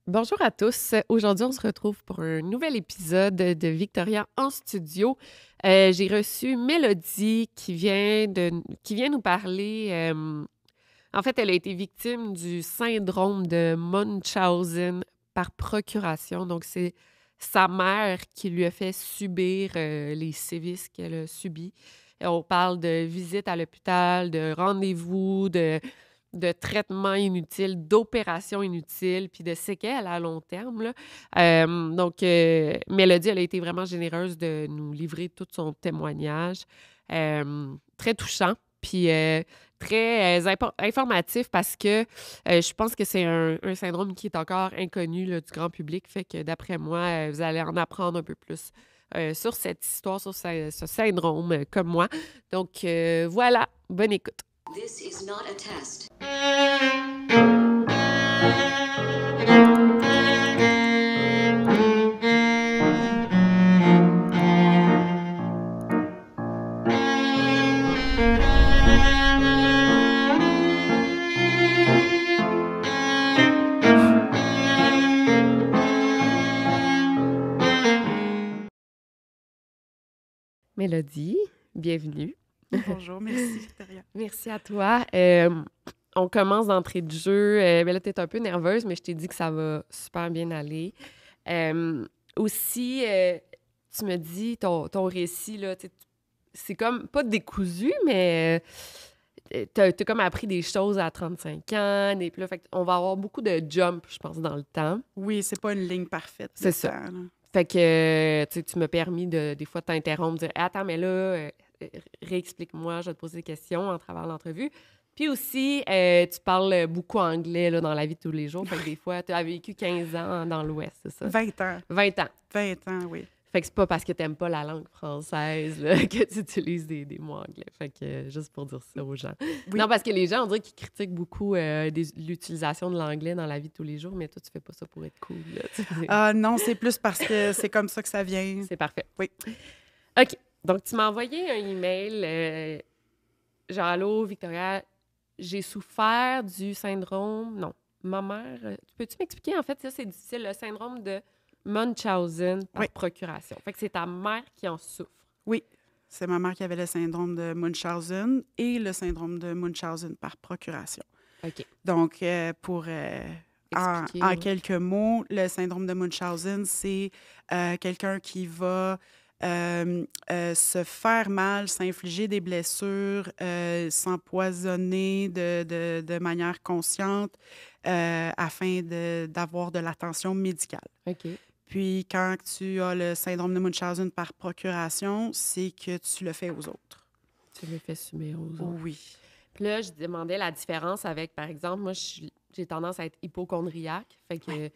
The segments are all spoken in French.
Bonjour à tous. Aujourd'hui, on se retrouve pour un nouvel épisode de Victoria en studio. J'ai reçu Mélodie qui vient nous parler. En fait, elle a été victime du syndrome de Munchausen par procuration. Donc, c'est sa mère qui lui a fait subir les sévices qu'elle a subis. Et on parle de visite à l'hôpital, de rendez-vous, de traitements inutiles, d'opérations inutiles, puis de séquelles à long terme, là. Mélodie, elle a été vraiment généreuse de nous livrer tout son témoignage. Très touchant, puis très informatif parce que je pense que c'est un syndrome qui est encore inconnu là, du grand public. Fait que d'après moi, vous allez en apprendre un peu plus sur cette histoire, sur ce syndrome, comme moi. Donc voilà, bonne écoute. This is not a test. Mélodie, bienvenue. Bonjour, merci Victoria. Merci à toi. On commence d'entrée de jeu. Ben là, tu es un peu nerveuse, mais je t'ai dit que ça va super bien aller. Aussi, tu me dis, ton récit, là, c'est comme, pas décousu, mais t'as comme appris des choses à 35 ans. Fait on va avoir beaucoup de jump, je pense, dans le temps. Oui, c'est pas une ligne parfaite. C'est ça. Temps, là. Fait que, tu m'as permis des fois de t'interrompre, de dire attends, mais là, réexplique-moi, je vais te poser des questions en travers l'entrevue. Puis aussi, tu parles beaucoup anglais là, dans la vie de tous les jours. Fait que des fois, tu as vécu 15 ans dans l'Ouest, c'est ça? 20 ans. 20 ans. 20 ans, oui. Fait que c'est pas parce que t'aimes pas la langue française là, que tu utilises des mots anglais. Fait que juste pour dire ça aux gens. Oui. Non, parce que les gens, on dirait qu'ils critiquent beaucoup l'utilisation de l'anglais dans la vie de tous les jours, mais toi, tu fais pas ça pour être cool. Là, non, c'est plus parce que c'est comme ça que ça vient. C'est parfait. Oui. OK. Donc, tu m'as envoyé un email. Genre, allô, Victoria, j'ai souffert du syndrome. Non, ma mère. Peux-tu m'expliquer? En fait, ça, c'est difficile. Le syndrome de Munchausen par procuration. Fait que c'est ta mère qui en souffre. Oui. C'est ma mère qui avait le syndrome de Munchausen et le syndrome de Munchausen par procuration. OK. Donc, pour. En quelques mots, le syndrome de Munchausen, c'est quelqu'un qui va se faire mal, s'infliger des blessures, s'empoisonner de manière consciente afin d'avoir de l'attention médicale. OK. Puis, quand tu as le syndrome de Munchausen par procuration, c'est que tu le fais aux autres. Tu le fais subir aux autres. Oui. Puis là, je demandais la différence avec, par exemple, moi, j'ai tendance à être hypochondriaque. Fait que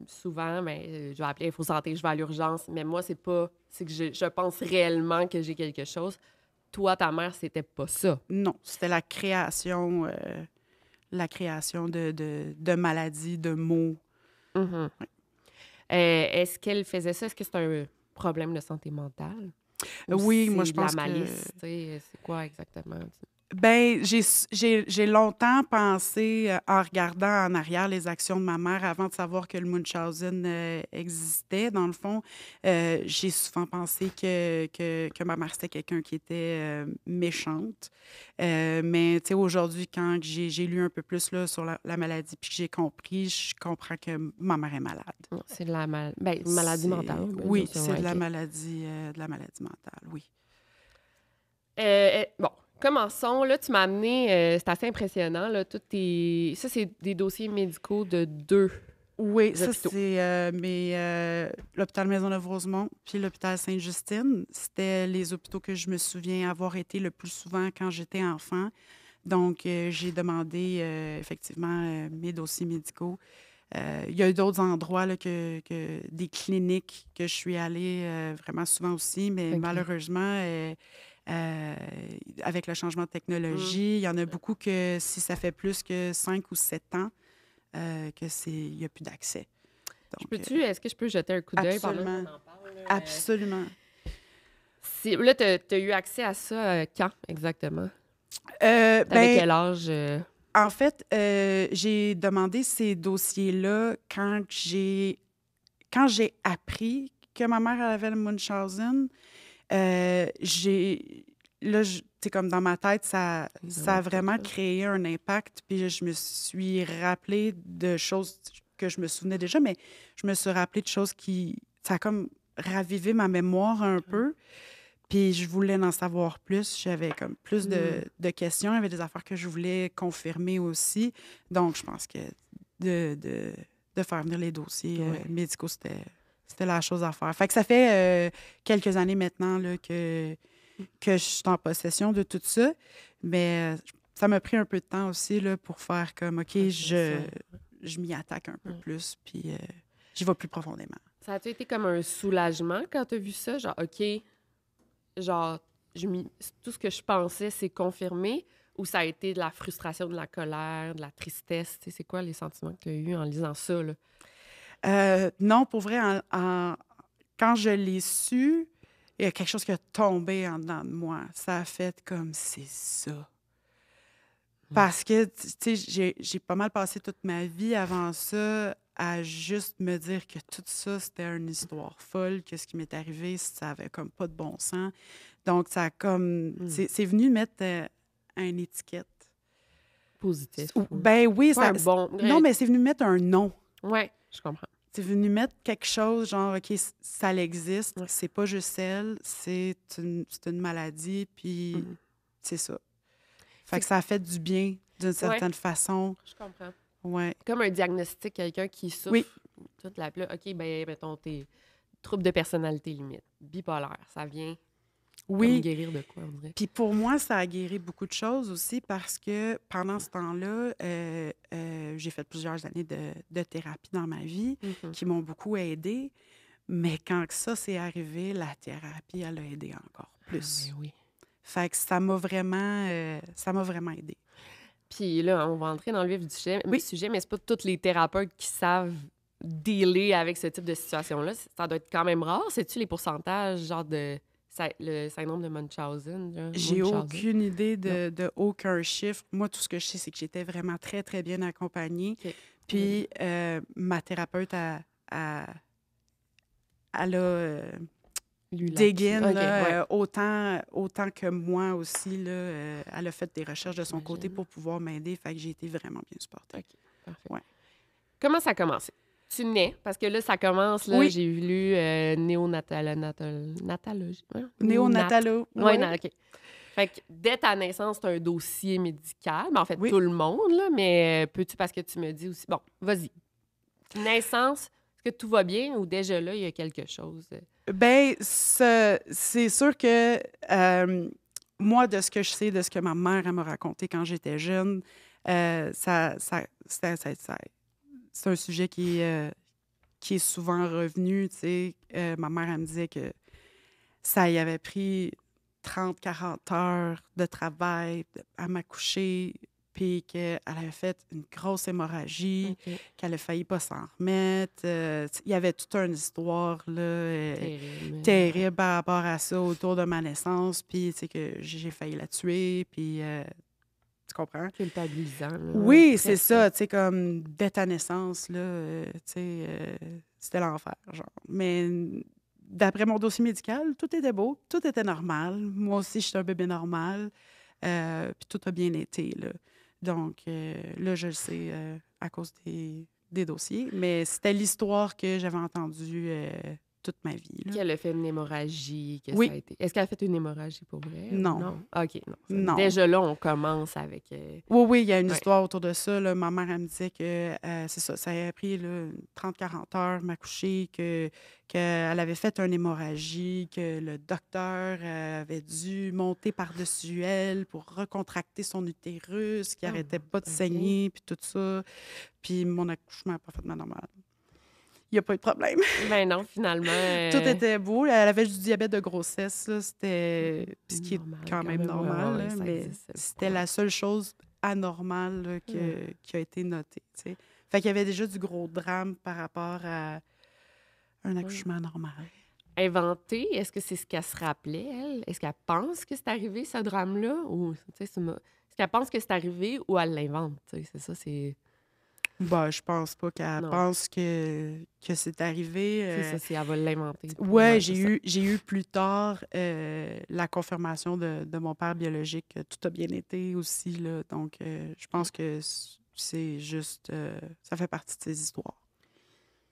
souvent, je vais appeler Info Santé, je vais à l'urgence. Mais moi, c'est que je pense réellement que j'ai quelque chose. Toi, ta mère, c'était pas ça. Non, c'était la création de maladies, de maux. Mm-hmm. Oui. Est-ce qu'elle faisait ça? Est-ce que c'est un problème de santé mentale? Oui, moi, je pense de la malice, c'est quoi exactement? Ben, j'ai longtemps pensé, en regardant en arrière les actions de ma mère avant de savoir que le Munchausen existait, dans le fond, j'ai souvent pensé que ma mère, c'était quelqu'un qui était méchante. Mais, tu sais, aujourd'hui, quand j'ai lu un peu plus là, sur la maladie puis que j'ai compris, je comprends que ma mère est malade. C'est de la maladie mentale. Oui, c'est de la maladie mentale, oui. Bon, commençons. Là, tu m'as amené, c'est assez impressionnant, là, ça, c'est des dossiers médicaux de 2 Oui, hôpitaux. ça, c'est l'hôpital Maisonneuve-Rosemont puis l'hôpital Sainte-Justine. C'était les hôpitaux que je me souviens avoir été le plus souvent quand j'étais enfant. Donc, j'ai demandé effectivement mes dossiers médicaux. Il y a eu d'autres endroits là, des cliniques que je suis allée vraiment souvent aussi, mais OK. malheureusement, avec le changement de technologie, il y en a beaucoup que si ça fait plus que 5 ou 7 ans, il n'y a plus d'accès. Donc, Est-ce que je peux jeter un coup d'œil pendant absolument. qu'on en parle? Là? Absolument. Là, tu as eu accès à ça quand exactement? Ben, T'avais quel âge? En fait, j'ai demandé ces dossiers-là quand j'ai appris que ma mère elle avait le Munchausen. J'ai là, tu sais, comme dans ma tête, ça a vraiment créé un impact. Puis je me suis rappelée de choses que je me souvenais déjà, mais je me suis rappelée de choses ça a comme ravivé ma mémoire un peu. Puis je voulais en savoir plus. J'avais comme plus de questions. Il y avait des affaires que je voulais confirmer aussi. Donc, je pense que de faire venir les dossiers médicaux, c'était la chose à faire. Fait que ça fait quelques années maintenant là, que je suis en possession de tout ça. Mais ça m'a pris un peu de temps aussi là, pour faire comme, OK, je m'y attaque un peu plus, puis j'y vais plus profondément. Ça a-tu été comme un soulagement quand tu as vu ça? Genre, OK, genre, tout ce que je pensais, c'est confirmé, ou ça a été de la frustration, de la colère, de la tristesse? Tu sais, c'est quoi les sentiments que tu as eus en lisant ça, là? Non, pour vrai, quand je l'ai su, il y a quelque chose qui a tombé en dedans de moi. Ça a fait comme, c'est ça. Parce que, tu sais, j'ai pas mal passé toute ma vie avant ça à juste me dire que tout ça, c'était une histoire folle, que ce qui m'est arrivé, ça avait comme pas de bon sens. Donc, ça a comme... C'est venu mettre une étiquette. Positif. Ben oui, ça... bon... Non, mais c'est venu mettre un nom. Oui, je comprends. C'est venu mettre quelque chose, genre, OK, ça existe, c'est pas juste elle, c'est une maladie, puis c'est ça. Fait que ça a fait du bien, d'une certaine façon. Je comprends. Ouais. Comme un diagnostic, quelqu'un qui souffre toute la... OK, ben mettons, t'es trouble de personnalité limite, bipolaire, ça vient comme guérir de quoi, on dirait. Puis pour moi, ça a guéri beaucoup de choses aussi parce que pendant ce temps-là, j'ai fait plusieurs années de thérapie dans ma vie qui m'ont beaucoup aidée. Mais quand ça s'est arrivé, la thérapie, elle a aidé encore plus. Ah, oui. Fait que ça m'a vraiment aidée. Puis là, on va entrer dans le vif du sujet, mais c'est pas tous les thérapeutes qui savent dealer avec ce type de situation-là. Ça doit être quand même rare. Sais-tu les pourcentages, genre le syndrome de Munchausen? J'ai aucune idée de aucun chiffre. Moi, tout ce que je sais, c'est que j'étais vraiment très, très bien accompagnée. Okay. Puis ma thérapeute, elle a... autant que moi aussi, là, elle a fait des recherches de son côté pour pouvoir m'aider. Fait que j'ai été vraiment bien supportée. OK, parfait. Ouais. Comment ça a commencé? Tu nais, parce que là, ça commence, là, j'ai lu néonatologie. Néonatalo. Oui, OK. Fait que dès ta naissance, c'est un dossier médical. Mais en fait, tout le monde, là, mais peux-tu, parce que tu me dis aussi... Bon, vas-y. Naissance, est-ce que tout va bien ou déjà là, il y a quelque chose? Bien, c'est sûr que moi, de ce que je sais, de ce que ma mère m'a raconté quand j'étais jeune, c'est un sujet qui est souvent revenu. Tu sais. Ma mère, elle me disait que ça y avait pris 30-40 heures de travail à m'accoucher, puis qu'elle avait fait une grosse hémorragie, qu'elle a failli pas s'en remettre. Il y avait toute une histoire là, terrible par rapport à ça autour de ma naissance, puis tu sais, que j'ai failli la tuer, puis tu comprends? Culpabilisant. Là, oui, c'est ça, tu sais, comme dès ta naissance, là, tu sais, c'était l'enfer, genre. Mais d'après mon dossier médical, tout était beau, tout était normal. Moi aussi, j'étais un bébé normal, puis tout a bien été, là. Donc, là, je le sais à cause des dossiers. Mais c'était l'histoire que j'avais entendue toute ma vie. Là. Qu'elle a fait une hémorragie. Ça a été... Est-ce qu'elle a fait une hémorragie pour vrai? Non. Non? OK, non. Non. Déjà là, on commence avec... Oui, il y a une histoire autour de ça. Là. Ma mère, elle me disait que c'est ça a pris 30-40 heures m'accoucher, qu'elle avait fait une hémorragie, que le docteur avait dû monter par-dessus elle pour recontracter son utérus, qui n'arrêtait pas de saigner, puis tout ça. Puis mon accouchement est parfaitement normal. Il n'y a pas eu de problème. Ben non, finalement. Tout était beau. Elle avait du diabète de grossesse. Là. C'était... ce qui est quand même normal. Là, mais c'était la seule chose anormale là, qui a été notée. T'sais. Fait qu'il y avait déjà du gros drame par rapport à un accouchement normal. Inventé, est-ce que c'est ce qu'elle se rappelait, elle? Est-ce qu'elle pense que c'est arrivé, ce drame-là? Ou c'est Qu'elle pense que c'est arrivé ou elle l'invente, tu sais, c'est ça, c'est... Bah, je pense pas qu'elle Non, pense que c'est arrivé. c'est ça, c'est elle va l'inventer, puis Ouais, ouais, c'est ça. j'ai eu plus tard la confirmation de mon père biologique que tout a bien été aussi, là. Donc, je pense que c'est juste... ça fait partie de ces histoires.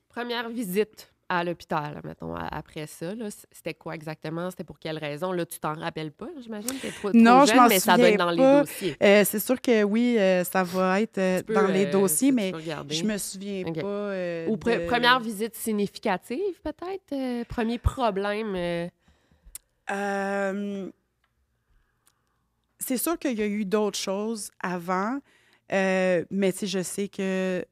Première visite à l'hôpital, mettons, après ça, là, c'était quoi exactement? C'était pour quelle raison? Là, tu t'en rappelles pas, j'imagine? T'es trop Non, je jeune, m'en mais ça doit être souviens dans les pas. dossiers. C'est sûr que oui, ça va être dans les dossiers, Tu mais peux je regarder. me souviens OK. pas Ou de... première visite significative, peut-être? Premier problème? Euh, c'est sûr qu'il y a eu d'autres choses avant, mais tu sais, je sais que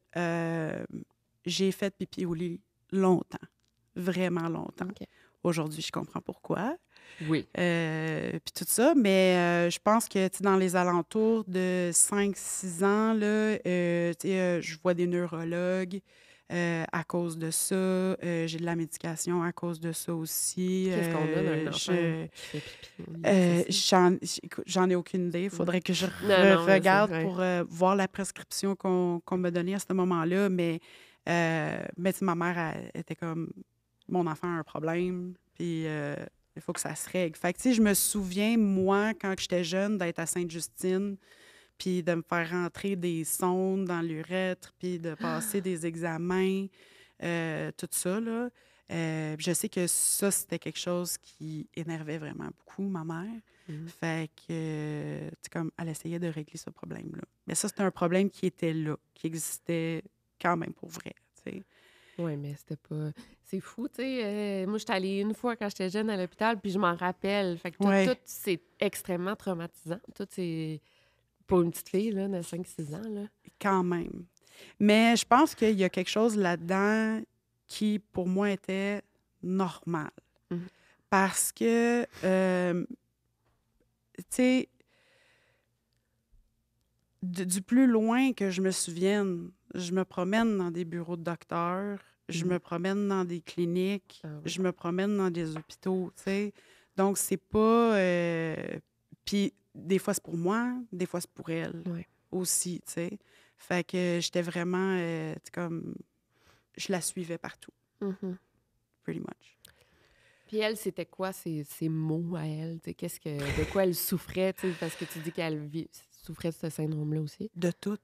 j'ai fait pipi au lit longtemps, vraiment longtemps. OK. Aujourd'hui, je comprends pourquoi. Oui. Puis tout ça, mais je pense que tu sais, dans les alentours de 5 6 ans, là, tu sais, je vois des neurologues à cause de ça. J'ai de la médication à cause de ça aussi. Qu'est-ce qu'on donne à un enfant qui fait pipi au lit, c'est ça? Écoute, j'en ai aucune idée. Il faudrait que je Non, non, mais c'est regarde vrai. pour voir la prescription qu'on m'a donnée à ce moment-là. Mais tu sais, ma mère elle était comme, mon enfant a un problème, puis il faut que ça se règle. Fait que, tu sais, je me souviens, moi, quand j'étais jeune, d'être à Sainte-Justine, puis de me faire rentrer des sondes dans l'urètre, puis de passer des examens, tout ça, là. Puis je sais que ça, c'était quelque chose qui énervait vraiment beaucoup ma mère. Mhm. Fait que, tu sais, comme, elle essayait de régler ce problème-là. Mais ça, c'était un problème qui était là, qui existait quand même pour vrai, tu sais. Oui, mais c'était pas... C'est fou, tu sais. Moi, j'étais allée une fois quand j'étais jeune à l'hôpital, puis je m'en rappelle. Fait que Ouais, tout c'est extrêmement traumatisant. Tout, c'est... Pour une petite fille, là, de 5 6 ans, là. quand même. Mais je pense qu'il y a quelque chose là-dedans qui, pour moi, était normal. Mhm. Parce que, tu sais, du plus loin que je me souvienne, je me promène dans des bureaux de docteurs, je Mhm. me promène dans des cliniques, Ah oui. je me promène dans des hôpitaux, tu sais. Donc, c'est pas... puis, des fois, c'est pour moi, des fois, c'est pour elle Ouais. aussi, tu sais. Fait que j'étais vraiment, tu sais, comme... Je la suivais partout, Mhm. pretty much. Puis elle, c'était quoi ses mots à elle? Tu sais, de quoi elle souffrait? Tu sais, parce que tu dis souffrait de ce syndrome-là aussi. De tout.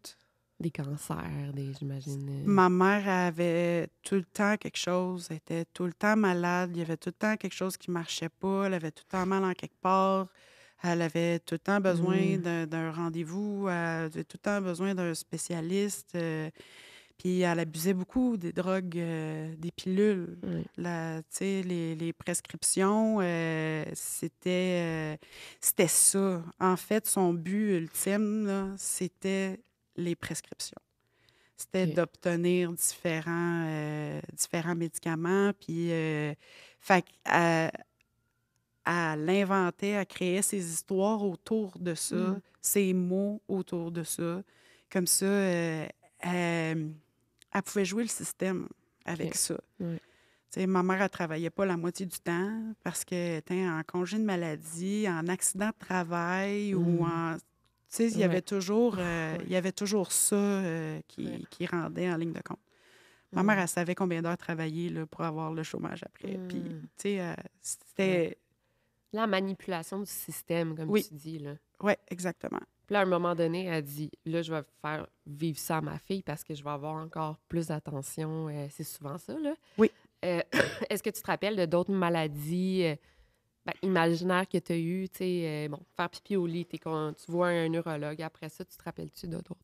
Des cancers, j'imagine. Ma mère avait tout le temps quelque chose, elle était tout le temps malade, il y avait tout le temps quelque chose qui marchait pas, elle avait tout le temps mal en quelque part, elle avait tout le temps besoin Mm. d'un rendez-vous, elle avait tout le temps besoin d'un spécialiste, puis elle abusait beaucoup des drogues, des pilules. Ouais. Tu sais, les prescriptions, c'était ça. En fait, son but ultime, là, c'était les prescriptions. C'était OK. d'obtenir différents médicaments. Puis, fait qu'elle l'inventait, elle créait ses histoires autour de ça, Mm. ses mots autour de ça. Comme ça, elle pouvait jouer le système avec OK. ça. Ouais. Tu sais, ma mère, elle travaillait pas la moitié du temps parce qu'elle était en congé de maladie, en accident de travail ou Mm. en... Tu sais, Ouais. il y avait toujours ça Ouais. qui rendait en ligne de compte. Ma mère, Mm. elle savait combien d'heures travailler là, pour avoir le chômage après. Puis, tu Mm. sais, Ouais. c'était... La manipulation du système, comme Oui, tu dis, là. oui, exactement. Puis là, à un moment donné, elle dit, là, je vais faire vivre ça à ma fille parce que je vais avoir encore plus d'attention. C'est souvent ça, là. Oui. Est-ce que tu te rappelles de d'autres maladies imaginaires que tu as eues? Tu sais, bon, faire pipi au lit, tu vois un neurologue. Après ça, tu te rappelles-tu d'autres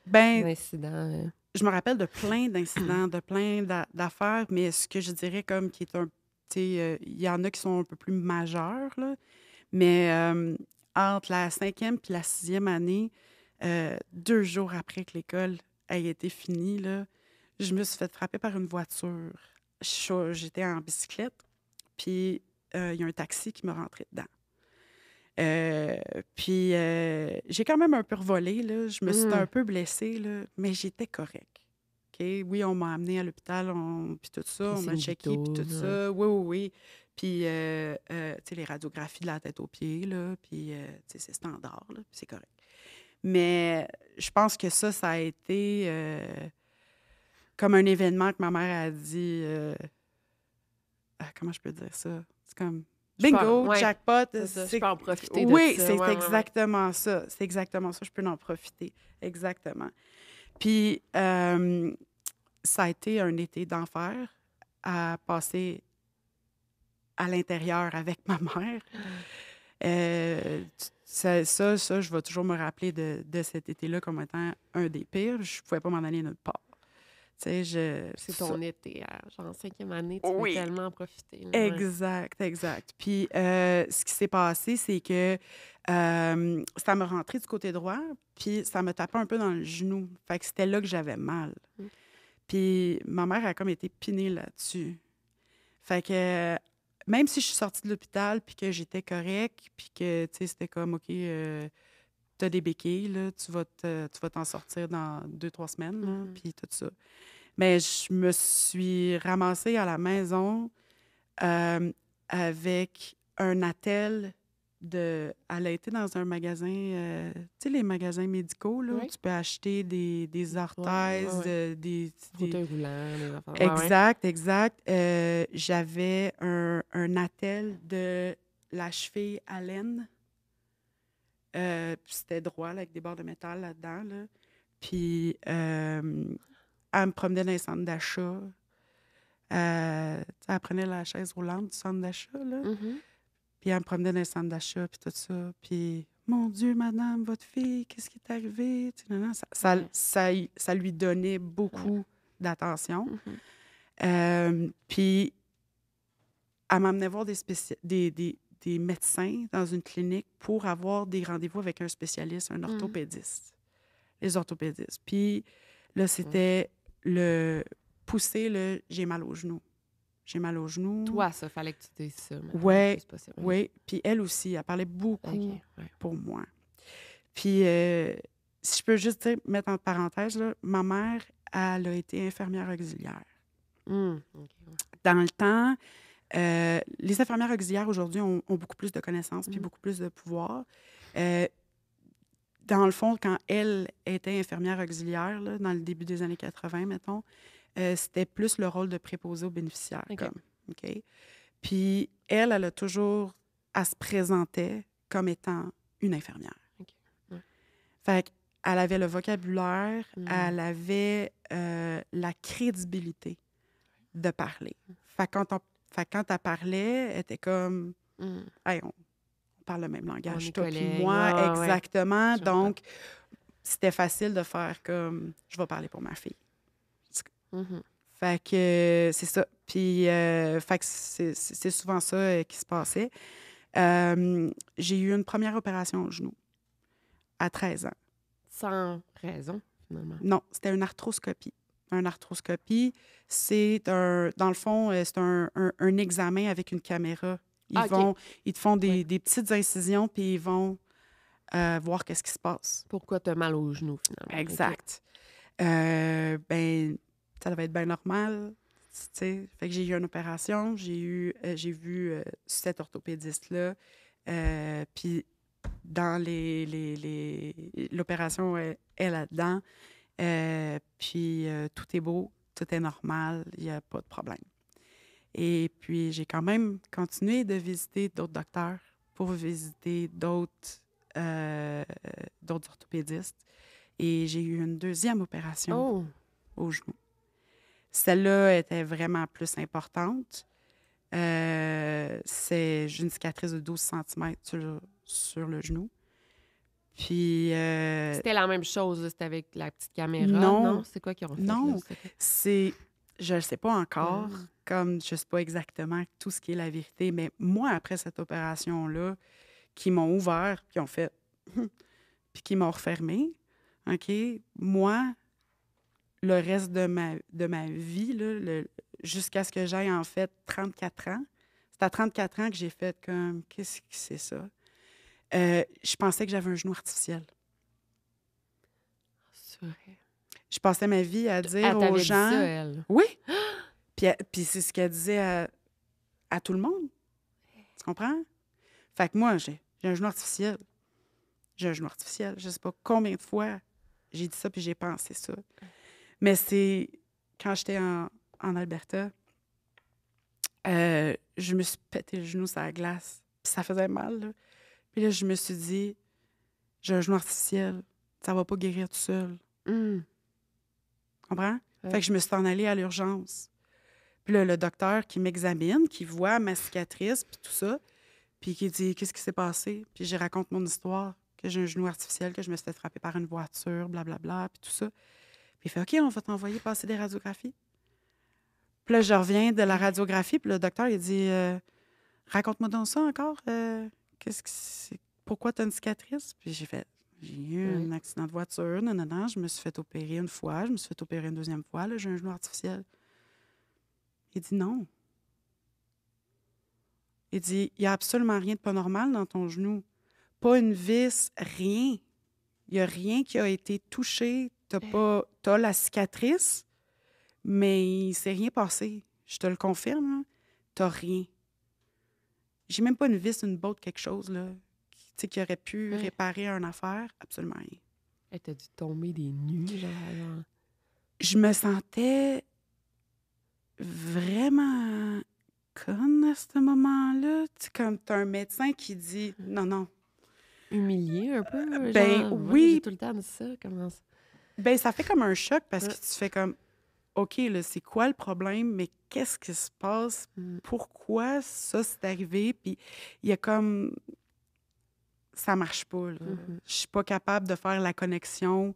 Ben, incidents? je me rappelle de plein d'incidents, de plein d'affaires, mais ce que je dirais comme qui est un... Tu sais, il y en a qui sont un peu plus majeurs, là. Mais entre la 5e puis la 6e année, 2 jours après que l'école ait été finie, là, je me suis fait frapper par une voiture. J'étais en bicyclette, puis il y a un taxi qui m'a rentré dedans. Puis j'ai quand même un peu revolé, là. Je me suis un Mm. peu blessée, là, mais j'étais correcte. OK? Oui, on m'a amenée à l'hôpital, puis tout ça, Les on m'a signes checké, puis vitaux, tout ouais. ça. Oui, oui, oui. Puis, tu sais, les radiographies de la tête aux pieds, là, puis, tu sais, c'est standard, là, puis c'est correct. Mais je pense que ça a été comme un événement que ma mère a dit... comment je peux dire ça? C'est comme... Bingo, ouais, jackpot. c'est ça, je peux en profiter de Oui, ça. c'est Ouais. exactement ça. C'est exactement ça. Je peux en profiter. Exactement. Puis, ça a été un été d'enfer à passer à l'intérieur avec ma mère. Ça, je vais toujours me rappeler de cet été-là comme étant un des pires. Je ne pouvais pas m'en aller nulle part. Tu sais, C'est ton été, genre en 5e année, tu peux Oui, tellement en profiter. Là, ouais. exact. Puis, ce qui s'est passé, c'est que ça m'a rentré du côté droit, puis ça me tapait un peu dans le genou. Fait que c'était là que j'avais mal. Puis, ma mère a comme été pinée là-dessus. Fait que même si je suis sortie de l'hôpital, puis que j'étais correcte, puis que, tu sais, c'était comme, OK, t'as des béquilles, là, tu vas t'en sortir dans 2-3 semaines, là, puis tout ça. Mais je me suis ramassée à la maison avec un attel de... Elle a été dans un magasin, tu sais, les magasins médicaux, là, où tu peux acheter des orthèses, des fauteuils roulants, des affaires. Exact. J'avais un attel de la cheville à laine. Puis c'était droit, là, avec des barres de métal là-dedans. Là. Puis elle me promenait dans les centres d'achat. Elle prenait la chaise roulante du centre d'achat, là. Puis elle me promenait dans les centres d'achat, puis tout ça. Puis, mon Dieu, madame, votre fille, qu'est-ce qui est arrivé? Ça lui donnait beaucoup d'attention. Puis, elle m'amenait voir des médecins dans une clinique pour avoir des rendez-vous avec un spécialiste, un orthopédiste. Les orthopédistes. Puis là, c'était le pousser, le j'ai mal au genou. J'ai mal au genou. Toi, ça, fallait que tu dises ça. Oui. Puis elle aussi, elle parlait beaucoup pour moi. Puis, si je peux juste dire, mettre en parenthèse, là, ma mère, elle a été infirmière auxiliaire. Dans le temps, les infirmières auxiliaires aujourd'hui ont beaucoup plus de connaissances puis beaucoup plus de pouvoir. Dans le fond, quand elle était infirmière auxiliaire, là, dans le début des années 80, mettons, c'était plus le rôle de préposé aux bénéficiaires. Puis elle a toujours... Elle se présentait comme étant une infirmière. Fait qu'elle avait le vocabulaire, elle avait la crédibilité de parler. Fait que quand elle parlait, elle était comme... Hey, on parle le même langage, toi puis moi. Exactement. Ouais. Donc, c'était facile de faire comme... Je vais parler pour ma fille. Fait que c'est ça. Puis, fait que c'est souvent ça qui se passait. J'ai eu une première opération au genou à 13 ans. Sans raison, finalement. Non, c'était une arthroscopie. Une arthroscopie, dans le fond, c'est un examen avec une caméra. Ils te font des petites incisions, puis ils vont voir qu'est-ce qui se passe. Pourquoi tu as mal au genou, finalement. Exact. Ça devait être bien normal. Fait que j'ai eu une opération, j'ai vu cet orthopédiste-là. Puis dans l'opération est là-dedans. Puis tout est beau, tout est normal, il n'y a pas de problème. Et puis j'ai quand même continué de visiter d'autres docteurs pour visiter d'autres orthopédistes. Et j'ai eu une deuxième opération au genou. Celle-là était vraiment plus importante. J'ai une cicatrice de 12 cm sur le genou. Puis... C'était la même chose, c'était avec la petite caméra? Non. C'est quoi qu'ils ont fait? Non, je ne sais pas encore, comme je ne sais pas exactement tout ce qui est la vérité, mais moi, après cette opération-là, qui m'ont ouvert, qui ont fait... puis qui m'ont refermé, OK? Moi, le reste de ma vie, là, jusqu'à ce que j'aille, en fait, 34 ans, c'est à 34 ans que j'ai fait comme... Qu'est-ce que c'est ça? Je pensais que j'avais un genou artificiel. C'est vrai. Je passais ma vie à dire aux gens... Dit ça, elle. Oui! Puis c'est ce qu'elle disait à tout le monde. Tu comprends? Fait que moi, j'ai un genou artificiel. j'ai un genou artificiel. Je sais pas combien de fois j'ai dit ça puis j'ai pensé ça. Mais c'est quand j'étais en Alberta, je me suis pété le genou sur la glace. Puis ça faisait mal, là. Puis là, je me suis dit, j'ai un genou artificiel. Ça va pas guérir tout seul. Hum. Comprends? Ouais. Fait que je me suis en allée à l'urgence. Puis là, le docteur qui m'examine, qui voit ma cicatrice, puis tout ça, puis qui dit, qu'est-ce qui s'est passé? Puis je raconte mon histoire, que j'ai un genou artificiel, que je me suis fait frapper par une voiture, blablabla, puis tout ça. Puis il fait, OK, on va t'envoyer passer des radiographies. Puis là, je reviens de la radiographie, puis le docteur, il dit, raconte-moi donc ça encore. Qu'est-ce que c'est? Pourquoi tu as une cicatrice? Puis j'ai fait, j'ai eu un accident de voiture, non, je me suis fait opérer une fois, je me suis fait opérer une deuxième fois, là, j'ai un genou artificiel. Il dit non. Il dit, il n'y a absolument rien de pas normal dans ton genou. Pas une vis, rien. Il n'y a rien qui a été touché. T'as la cicatrice, mais il ne s'est rien passé. Je te le confirme, t'as rien. J'ai même pas une vis, une botte, quelque chose, là, qui aurait pu réparer une affaire. Absolument rien. Hey, t'as dû tomber des nues, genre. Je me sentais vraiment conne à ce moment-là. Tu sais, comme t'as un médecin qui dit non. Humilié un peu? Ben genre, moi, oui. j'ai tout le temps dit ça. Comment ça? Ben ça fait comme un choc parce que tu fais comme OK, là, c'est quoi le problème, mais qu'est-ce qui se passe? Pourquoi ça s'est arrivé? Puis il y a comme ça marche pas, là. Je suis pas capable de faire la connexion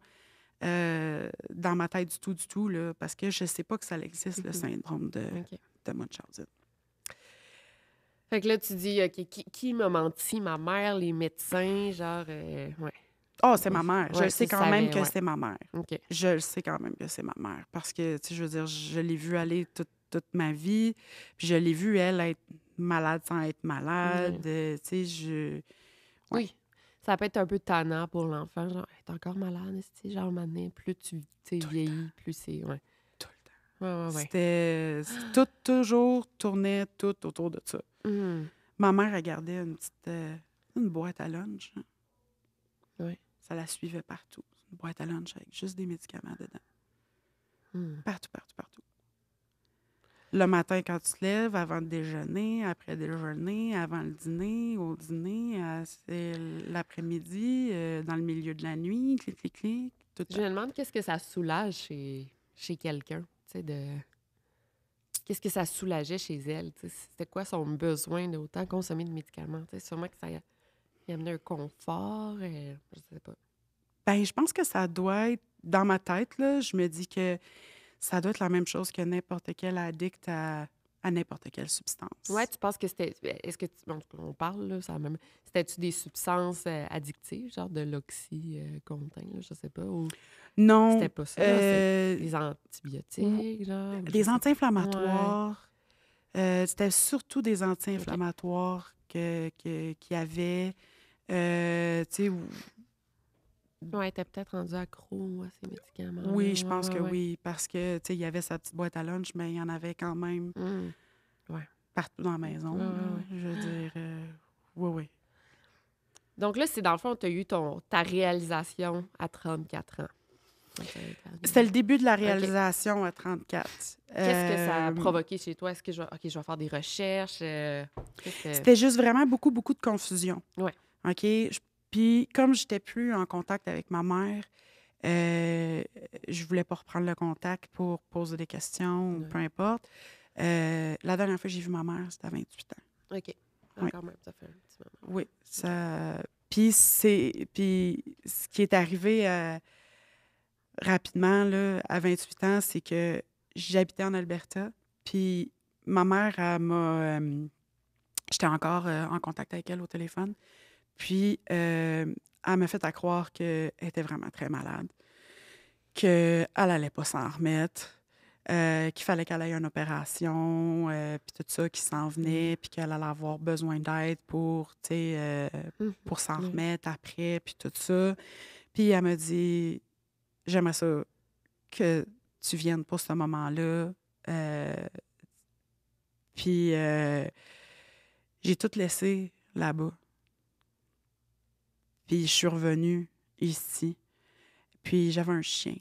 dans ma tête du tout, là, parce que je sais pas que ça existe, le syndrome de Munchausen. Fait que là, tu dis, OK, qui m'a menti? Ma mère, les médecins, genre, ouais. Ah, c'est ma mère. Je Ouais, le sais tu quand même savais, que c'est ma mère. OK. Je le sais quand même que c'est ma mère. Parce que, tu sais, je veux dire, je l'ai vue aller toute ma vie. Puis je l'ai vue, elle, être malade sans être malade. Tu sais, Oui. Ça peut être un peu tannant pour l'enfant. Genre, elle est encore malade, genre, maintenant, plus tu vieillis, plus c'est. Ouais. Tout le temps. Ouais. C'était toujours tournait tout autour de ça. Ma mère, elle gardait une petite une boîte à lunch. Hein. Oui. Ça la suivait partout. Une boîte à lunch avec juste des médicaments dedans. Partout. Le matin, quand tu te lèves, avant le déjeuner, après le déjeuner, avant le dîner, au dîner, c'est l'après-midi, dans le milieu de la nuit, clic, tout le Je me demande qu'est-ce que ça soulage chez quelqu'un, tu sais, de... Qu'est-ce que ça soulageait chez elle, tu sais? C'était quoi son besoin d'autant consommer de médicaments, tu sais? Sûrement que ça y amenait un confort, je sais pas. Ben, je pense que ça doit être, dans ma tête, là, je me dis que ça doit être la même chose que n'importe quel addict à n'importe quelle substance. Ouais, tu penses que c'était... Est-ce que... Bon, on parle, là, ça même... C'était-tu des substances addictives, genre de l'oxycontin, là, je sais pas, ou... Non. C'était pas ça, c'était des antibiotiques, genre? Des anti-inflammatoires. C'était surtout des anti-inflammatoires qu'il y avait. Tu sais, Ouais, elle était peut-être rendue accro à ces médicaments. oui, je pense que oui, parce que, tu sais, il y avait sa petite boîte à lunch, mais il y en avait quand même partout dans la maison. Je veux dire, oui. Donc là, c'est dans le fond, tu as eu ta réalisation à 34 ans. C'était le début de la réalisation à 34. Qu'est-ce que ça a provoqué chez toi? Est-ce que je vais faire des recherches? C'était juste vraiment beaucoup de confusion. Oui. OK? Puis, comme j'étais plus en contact avec ma mère, je voulais pas reprendre le contact pour poser des questions, ou peu importe. La dernière fois que j'ai vu ma mère, c'était à 28 ans. OK. Quand même, ça fait un petit moment. Oui. Puis, ce qui est arrivé rapidement, là, à 28 ans, c'est que j'habitais en Alberta, puis ma mère, j'étais encore en contact avec elle au téléphone. Puis, elle m'a fait à croire qu'elle était vraiment très malade, qu'elle n'allait pas s'en remettre, qu'il fallait qu'elle aille à une opération, puis tout ça, qui s'en venait, puis qu'elle allait avoir besoin d'aide pour, tu sais, pour s'en remettre après, puis tout ça. Puis, elle m'a dit, j'aimerais ça que tu viennes pour ce moment-là. Puis, j'ai tout laissé là-bas. Puis je suis revenue ici. Puis j'avais un chien.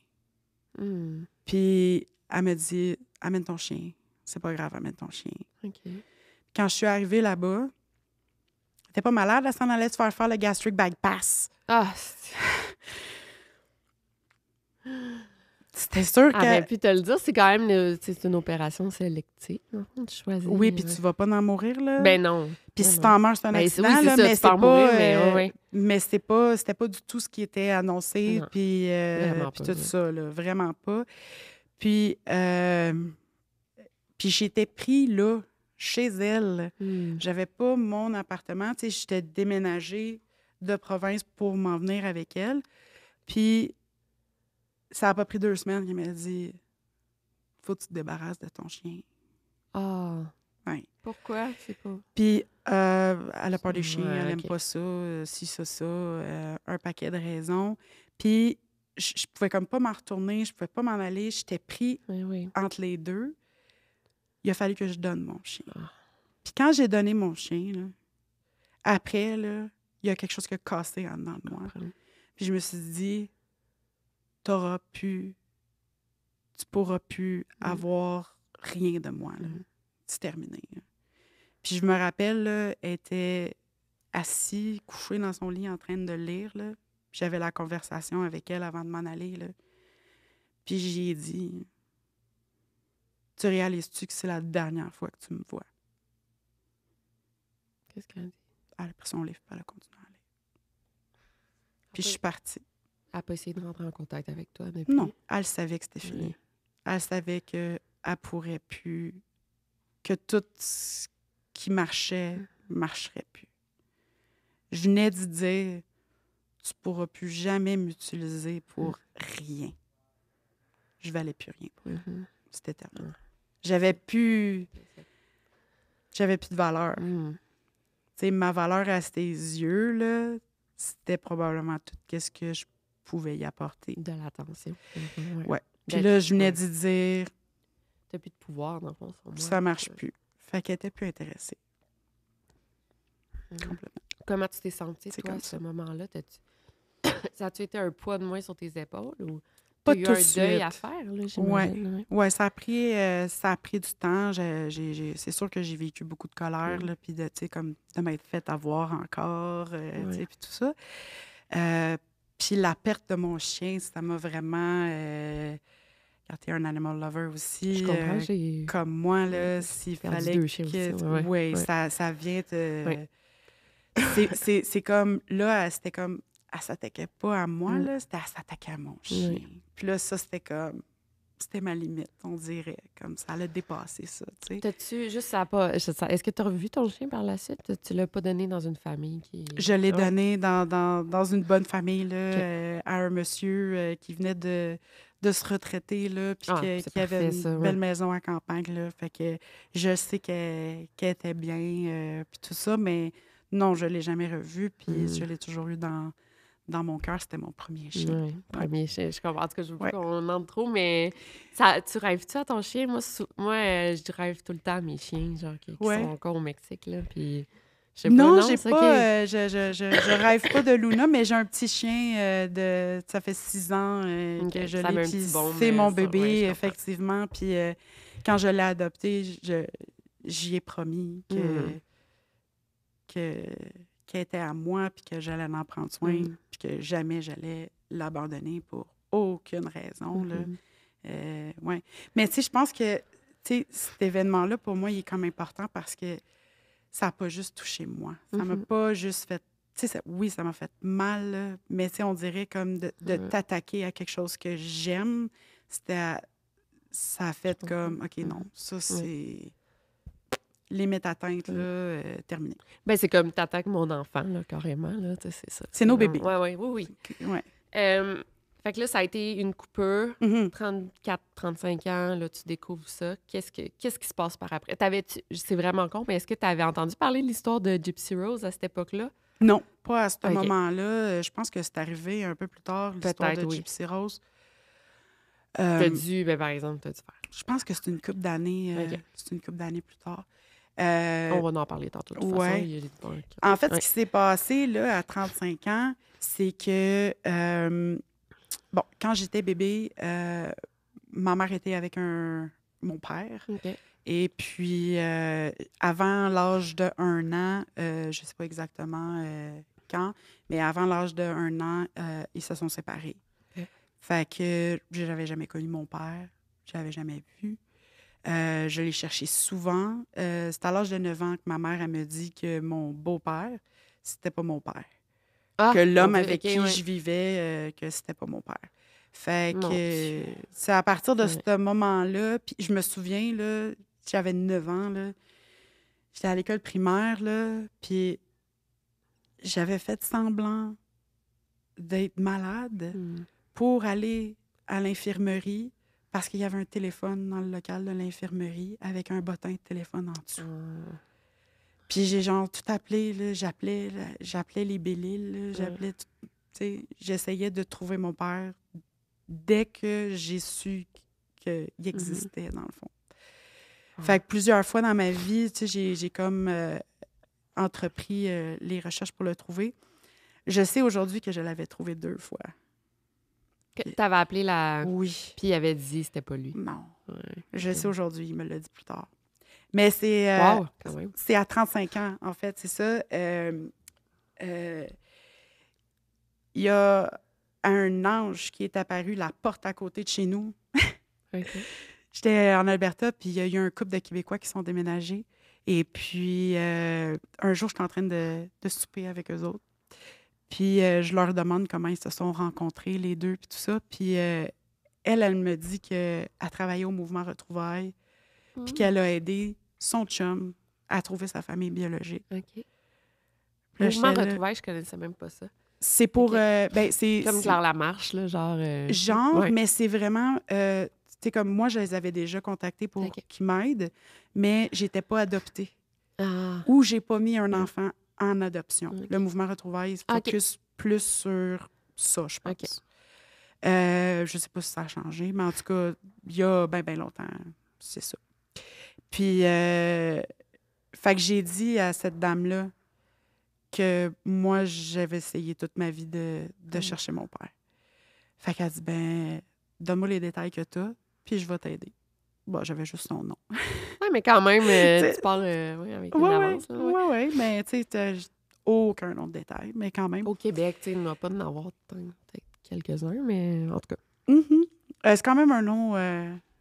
Puis elle me dit, amène ton chien. C'est pas grave, amène ton chien. OK. Quand je suis arrivée là-bas, t'es pas malade, elle s'en allait se faire le gastric bypass. Ah, C'était sûr que... ben, puis te le dire, c'est quand même c'est une opération sélective. Non? Tu choisis. Oui, puis tu vas pas en mourir, là. Ben non. Puis Ben si non. t'en meurs, c'est un Ben, accident, oui, c'est là, ça, mais tu c'est peux en pas... mourir, mais ouais. Mais c'était pas du tout ce qui était annoncé, Non, puis vraiment puis pas, tout ouais. ça, là, vraiment pas. Puis j'étais pris là, chez elle. J'avais pas mon appartement, tu sais, j'étais déménagée de province pour m'en venir avec elle. Puis ça a pas pris 2 semaines qu'elle m'a dit « Faut que tu te débarrasses de ton chien. Ah. » Ouais. Pourquoi? C'est pas... Puis elle a peur des chiens, elle aime OK. pas ça, un paquet de raisons. Puis je pouvais comme pas m'en retourner, je pouvais pas m'en aller, j'étais pris Oui. entre les deux. Il a fallu que je donne mon chien. Ah. Puis quand j'ai donné mon chien, là, après, là, il y a quelque chose qui a cassé en dedans de moi. Puis je me suis dit, tu pourras plus avoir rien de moi. Là. C'est terminé. Là. Puis je me rappelle, là, elle était assise, couchée dans son lit en train de lire. Là. Puis j'avais la conversation avec elle avant de m'en aller. Là. Puis j'y ai dit, tu réalises-tu que c'est la dernière fois que tu me vois? Qu'est-ce qu'elle a dit? Elle a pris son livre, puis elle a continué à lire. Puis je suis partie. Elle n'a pas essayé de rentrer en contact avec toi depuis? Non, elle savait que c'était fini. Oui. Elle savait qu'elle pourrait plus, que tout ce qui marcherait plus. Je venais de dire, tu pourras plus jamais m'utiliser pour rien. Je valais plus rien pour elle. C'était terminé. J'avais plus de valeur. Tu sais, ma valeur à ses yeux, là, c'était probablement tout ce que je pouvais y apporter. De l'attention. Ouais. Puis là, je venais d'y dire... T'as plus de pouvoir, dans le fond, sur moi. Ça marche plus. Fait qu'elle était plus intéressée. Complètement. Comment tu t'es sentie, C'est toi, à comme ce ça. moment-là? Ça a-tu été un poids de moins sur tes épaules ou Pas t'as eu tout un de deuil suite. à faire, là, j'imagine? Ouais, ça a pris du temps. C'est sûr que j'ai vécu beaucoup de colère, là, puis de, tu sais, comme de m'être fait avoir encore, tu sais, puis tout ça. Puis la perte de mon chien, ça m'a vraiment... quand t'es un animal lover aussi, Je comprends, comme moi, là, s'il perdu fallait 2 chiens que... aussi, ouais. Ça vient te... Ouais. C'est comme... Là, c'était comme... Elle s'attaquait pas à moi, là, elle s'attaquait à mon chien. Puis là, ça, c'était comme... C'était ma limite, on dirait. Comme ça allait dépasser ça, tu sais. T'as-tu juste ça a pas... Est-ce que tu as revu ton chien par la suite? Tu l'as pas donné dans une famille qui... Je l'ai donné dans une bonne famille, là, à un monsieur qui venait de se retraiter, là, puis qui avait une belle maison à campagne, là. Fait que je sais qu'elle était bien, puis tout ça, mais non, je l'ai jamais revu, puis je l'ai toujours eu dans mon cœur. C'était mon premier chien. Oui, premier chien. Je comprends. En tout cas, je veux pas qu'on entre trop, mais ça, tu rêves-tu à ton chien? Moi, je rêve tout le temps à mes chiens, genre, qui sont encore au Mexique, là, puis... Non, j'ai pas. Je rêve pas de Luna, mais j'ai un petit chien ça fait 6 ans que je l'ai. Puis c'est mon bébé, effectivement. Puis quand je l'ai adopté, j'y ai promis qu'elle était à moi, puis que j'allais en prendre soin, puis que jamais j'allais l'abandonner pour aucune raison. Là. Ouais. Mais tu sais, je pense que cet événement-là, pour moi, il est comme important parce que ça n'a pas juste touché moi. Ça m'a pas juste fait... Oui, ça m'a fait mal, là, mais on dirait comme de t'attaquer à quelque chose que j'aime, ça a fait comme, OK, non, ça, c'est... Limite atteinte, là, terminée. Ben c'est comme t'attaques mon enfant, là, carrément, là, c'est ça. C'est nos bébés. Oui. Ouais. Fait que là, ça a été une coupure, 34-35 ans, là, tu découvres ça. Qu'est-ce qui se passe par après? C'est vraiment con, mais est-ce que tu avais entendu parler de l'histoire de Gypsy Rose à cette époque-là? Non, pas à ce moment-là. Je pense que c'est arrivé un peu plus tard, l'histoire de Gypsy Rose. Par exemple, t'as dû faire. Je pense que c'est une couple d'années plus tard. Euh, On va en parler tantôt, de toute façon. ouais. Il y a des... En fait, ce Ouais. qui s'est passé là, à 35 ans, c'est que, bon, quand j'étais bébé, ma mère était avec mon père. OK. Et puis, avant l'âge de 1 an, je ne sais pas exactement quand, mais avant l'âge de 1 an, ils se sont séparés. OK. Fait que j'avais jamais connu mon père, je l'avais jamais vu. Je l'ai cherché souvent. C'est à l'âge de 9 ans que ma mère elle me dit que mon beau-père, c'était pas mon père. Ah, Que mon l'homme Dieu, avec OK, qui ouais. je vivais, que c'était pas mon père. Fait Mon que Dieu. c'est à partir de Ouais. ce moment-là, puis je me souviens, là, j'avais 9 ans, là, j'étais à l'école primaire, là, puis j'avais fait semblant d'être malade Mm. pour aller à l'infirmerie parce qu'il y avait un téléphone dans le local de l'infirmerie avec un bottin de téléphone en dessous. Puis j'ai genre tout appelé, là, j'appelais les Béliles, là, j'appelais tout, tu sais, j'essayais de trouver mon père dès que j'ai su qu'il existait, dans le fond. Fait que plusieurs fois dans ma vie, tu sais, j'ai comme entrepris les recherches pour le trouver. Je sais aujourd'hui que je l'avais trouvé 2 fois. T'avais appelé la... Oui. Puis il avait dit que c'était pas lui. Non. Ouais. Je sais aujourd'hui, il me l'a dit plus tard. Mais c'est Wow, quand même. c'est à 35 ans, en fait, c'est ça. Il y a un ange qui est apparu la porte à côté de chez nous. OK. J'étais en Alberta, puis il y a eu un couple de Québécois qui sont déménagés. Et puis, un jour, j'étais en train de souper avec eux autres. Puis, je leur demande comment ils se sont rencontrés, les deux, puis tout ça. Puis, elle me dit qu'elle travaillait au mouvement Retrouvailles, puis qu'elle a aidé son chum à trouver sa famille biologique. OK. Puis là, Mouvement j'étais là, Retrouvailles, je connaissais même pas ça. c'est pour... OK. ben, c'est Comme c'est- Claire Lamarche, là, genre... genre, ouais. mais c'est vraiment... tu sais, comme moi, je les avais déjà contactés pour OK. qu'ils m'aident, mais j'étais pas adoptée. Ah, Ou j'ai pas mis un enfant en adoption. OK. Le mouvement Retrouvailles se OK. focus plus sur ça, je pense. OK. Je sais pas si ça a changé, mais en tout cas, il y a bien longtemps, c'est ça. Puis, fait que j'ai dit à cette dame-là que moi, j'avais essayé toute ma vie de chercher mon père. Fait qu'elle dit, ben, donne-moi les détails que t'as, puis je vais t'aider. Bon, j'avais juste son nom. ouais, mais quand même, T'sais- tu parles ouais, avec une Ouais, avance. Là, ouais. ouais, mais tu sais, t'as aucun autre détail, mais quand même. Au Québec, tu sais, il n'y en a pas d'en avoir peut-être quelques-uns, mais en tout cas, Mhm. C'est quand même un nom,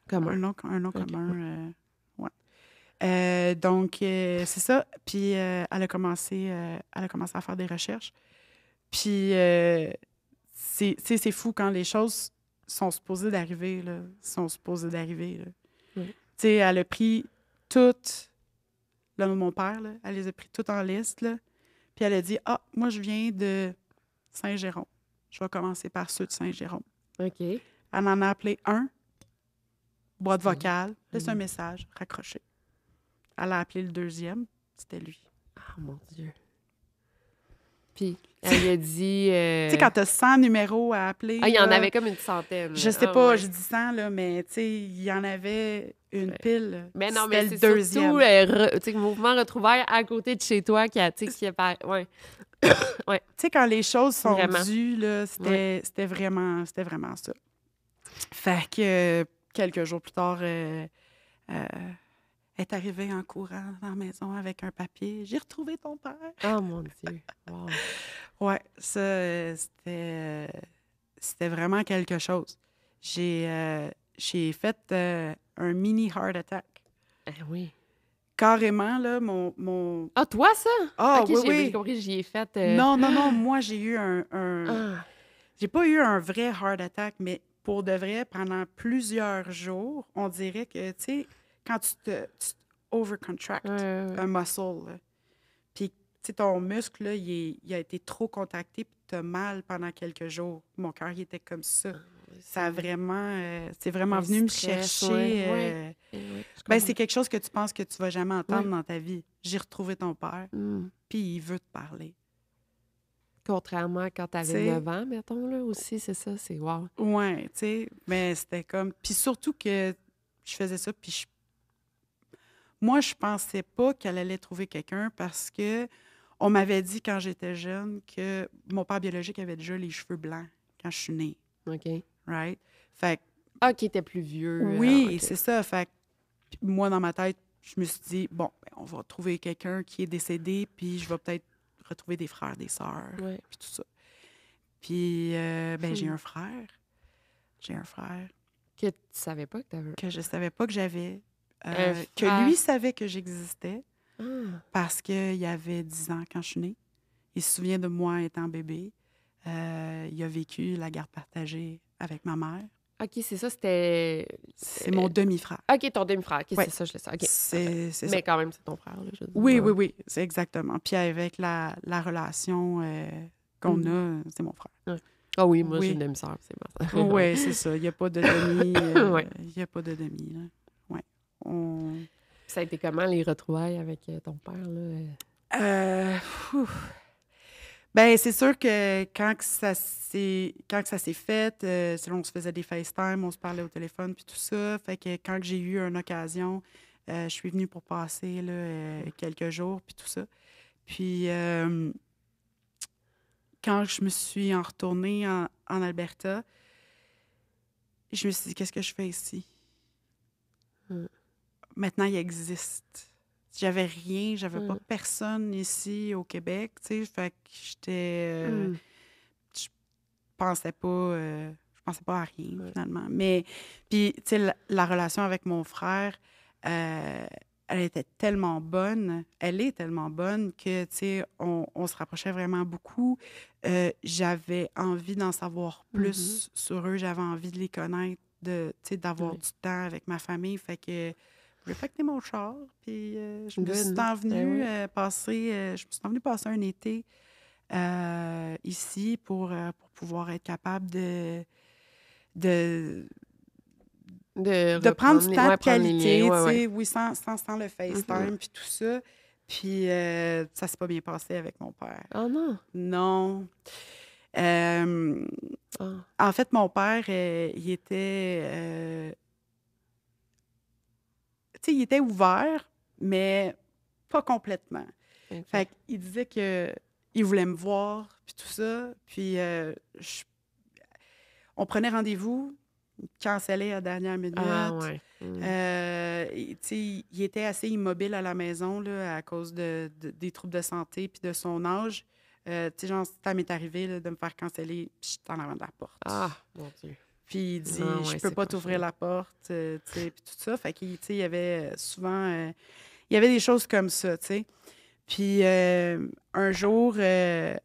comment? un nom Ok, commun. Ouais. Donc, c'est ça. Puis, elle a commencé à faire des recherches. Puis, c'est fou quand les choses sont supposées d'arriver, là. Sont supposées d'arriver, là. Oui. Tu sais, elle a pris toutes, le nom de mon père, là, elle les a pris toutes en liste, là. Puis elle a dit, ah, moi, je viens de Saint-Jérôme. Je vais commencer par ceux de Saint-Jérôme. OK. Elle en a appelé un, boîte vocale, laisse un message, raccroché. Elle a appelé le deuxième, c'était lui. Ah, mon Dieu. Puis, elle lui a dit... Tu sais, quand tu as 100 numéros à appeler. Ah, il y en là, avait comme une centaine. je sais Ah, pas, ouais. je dis 100, là, mais tu sais, il y en avait une pile. Mais non, C'était mais le c'est deuxième. surtout tu sais, le mouvement Retrouvailles à côté de chez toi qui a, tu sais, qui a ouais. Tu sais, quand les choses sont Vraiment. dues, là, c'était vraiment ça. Fait que quelques jours plus tard, elle est arrivée en courant dans la maison avec un papier. J'ai retrouvé ton père. Oh, mon Dieu. Wow. Ouais, ça, c'était vraiment quelque chose. J'ai fait un mini heart attack. Eh oui. Carrément, là, mon... Ah, toi, ça? Ah, OK, oui, j'ai oui. compris, j'y ai fait... Non, moi, j'ai eu un... Ah, J'ai pas eu un vrai heart attack, mais pour de vrai, pendant plusieurs jours, on dirait que, tu sais, quand tu te overcontract un muscle, là, puis, tu sais, ton muscle, là, il a été trop contracté, puis tu as mal pendant quelques jours. Mon cœur, il était comme ça. Ça a vraiment... c'est vraiment un venu me stress, chercher. ouais. Ouais, je Ben, comprends. c'est quelque chose que tu penses que tu vas jamais entendre Ouais. dans ta vie. J'ai retrouvé ton père, puis il veut te parler. Contrairement à quand T'sais- t'avais 9 ans, mettons, là, aussi, c'est ça, c'est wow. Ouais, tu sais, mais c'était comme... Puis surtout que je faisais ça, puis moi, je pensais pas qu'elle allait trouver quelqu'un parce que on m'avait dit quand j'étais jeune que mon père biologique avait déjà les cheveux blancs quand je suis née, OK. right? Fait que, Ah, qui était plus vieux. oui, OK. c'est ça. Fait que, puis moi, dans ma tête, je me suis dit, bon, ben, on va trouver quelqu'un qui est décédé, puis je vais peut-être retrouver des frères, des sœurs, Ouais. puis tout ça. Puis, ben, j'ai Hmm. un frère. J'ai un frère Que tu savais pas que t'avais... que je savais pas que j'avais, Un que frère. lui savait que j'existais Ah. parce qu'il avait 10 ans quand je suis née. Il se souvient de moi étant bébé. Il a vécu la garde partagée avec ma mère. OK, c'est ça, c'était... C'est mon demi-frère. OK, ton demi-frère. OK, Ouais. c'est ça, je le sais. OK, C'est ça. mais quand même, c'est ton frère, là, je veux dire. Oui, Ouais. oui, oui, c'est exactement. Puis avec la relation qu'on a, c'est mon frère. Ouais. Ah oui, moi, j'ai Oui. une demi-sœur, c'est ma sœur. Oui, c'est ça. Il n'y a pas de demi. Ouais. Il n'y a pas de demi, là. Ouais. On... Ça a été comment, les retrouvailles avec ton père, là? Ouf. Ben, c'est sûr que quand que ça s'est fait, on se faisait des FaceTime, on se parlait au téléphone, puis tout ça. Fait que quand que j'ai eu une occasion, je suis venue pour passer là, quelques jours, puis tout ça. Puis quand je me suis en retournée en Alberta, je me suis dit, qu'est-ce que je fais ici? Mm. Maintenant, il existe. J'avais rien, j'avais pas Mm. personne ici au Québec, tu sais, fait que j'étais... je pensais pas à rien, Ouais. finalement. Mais, puis, tu sais, la relation avec mon frère, elle était tellement bonne, elle est tellement bonne que, tu sais, on se rapprochait vraiment beaucoup. J'avais envie d'en savoir plus sur eux, j'avais envie de les connaître, tu sais, d'avoir Ouais. du temps avec ma famille, fait que je voulais pacter mon char, puis je me Good. suis Ben envenue oui. passer un été ici pour pouvoir être capable de, de prendre du reprendre les... temps de Ouais, prendre les liens, qualité, tu ouais, ouais. sais, oui, sans le FaceTime, puis tout ça. Puis ça s'est pas bien passé avec mon père. Oh non! Non. Euh, Ah. En fait, mon père, il était... tu sais, il était ouvert, mais pas complètement. OK. Fait qu'il disait que il voulait me voir, puis tout ça. Puis on prenait rendez-vous, cancellé à la dernière minute. Ah ouais. Tu sais, il était assez immobile à la maison là, à cause des troubles de santé puis de son âge. Tu sais, genre, ça m'est arrivé là, de me faire canceller, puis j'étais en avant de la porte. Ah, mon Dieu. Puis il dit, Ah je ouais, peux c'est pas pas t'ouvrir chill. la porte, tu sais, puis tout ça. Fait qu'il, tu sais, il y avait souvent... il y avait des choses comme ça, tu sais. Puis un jour, il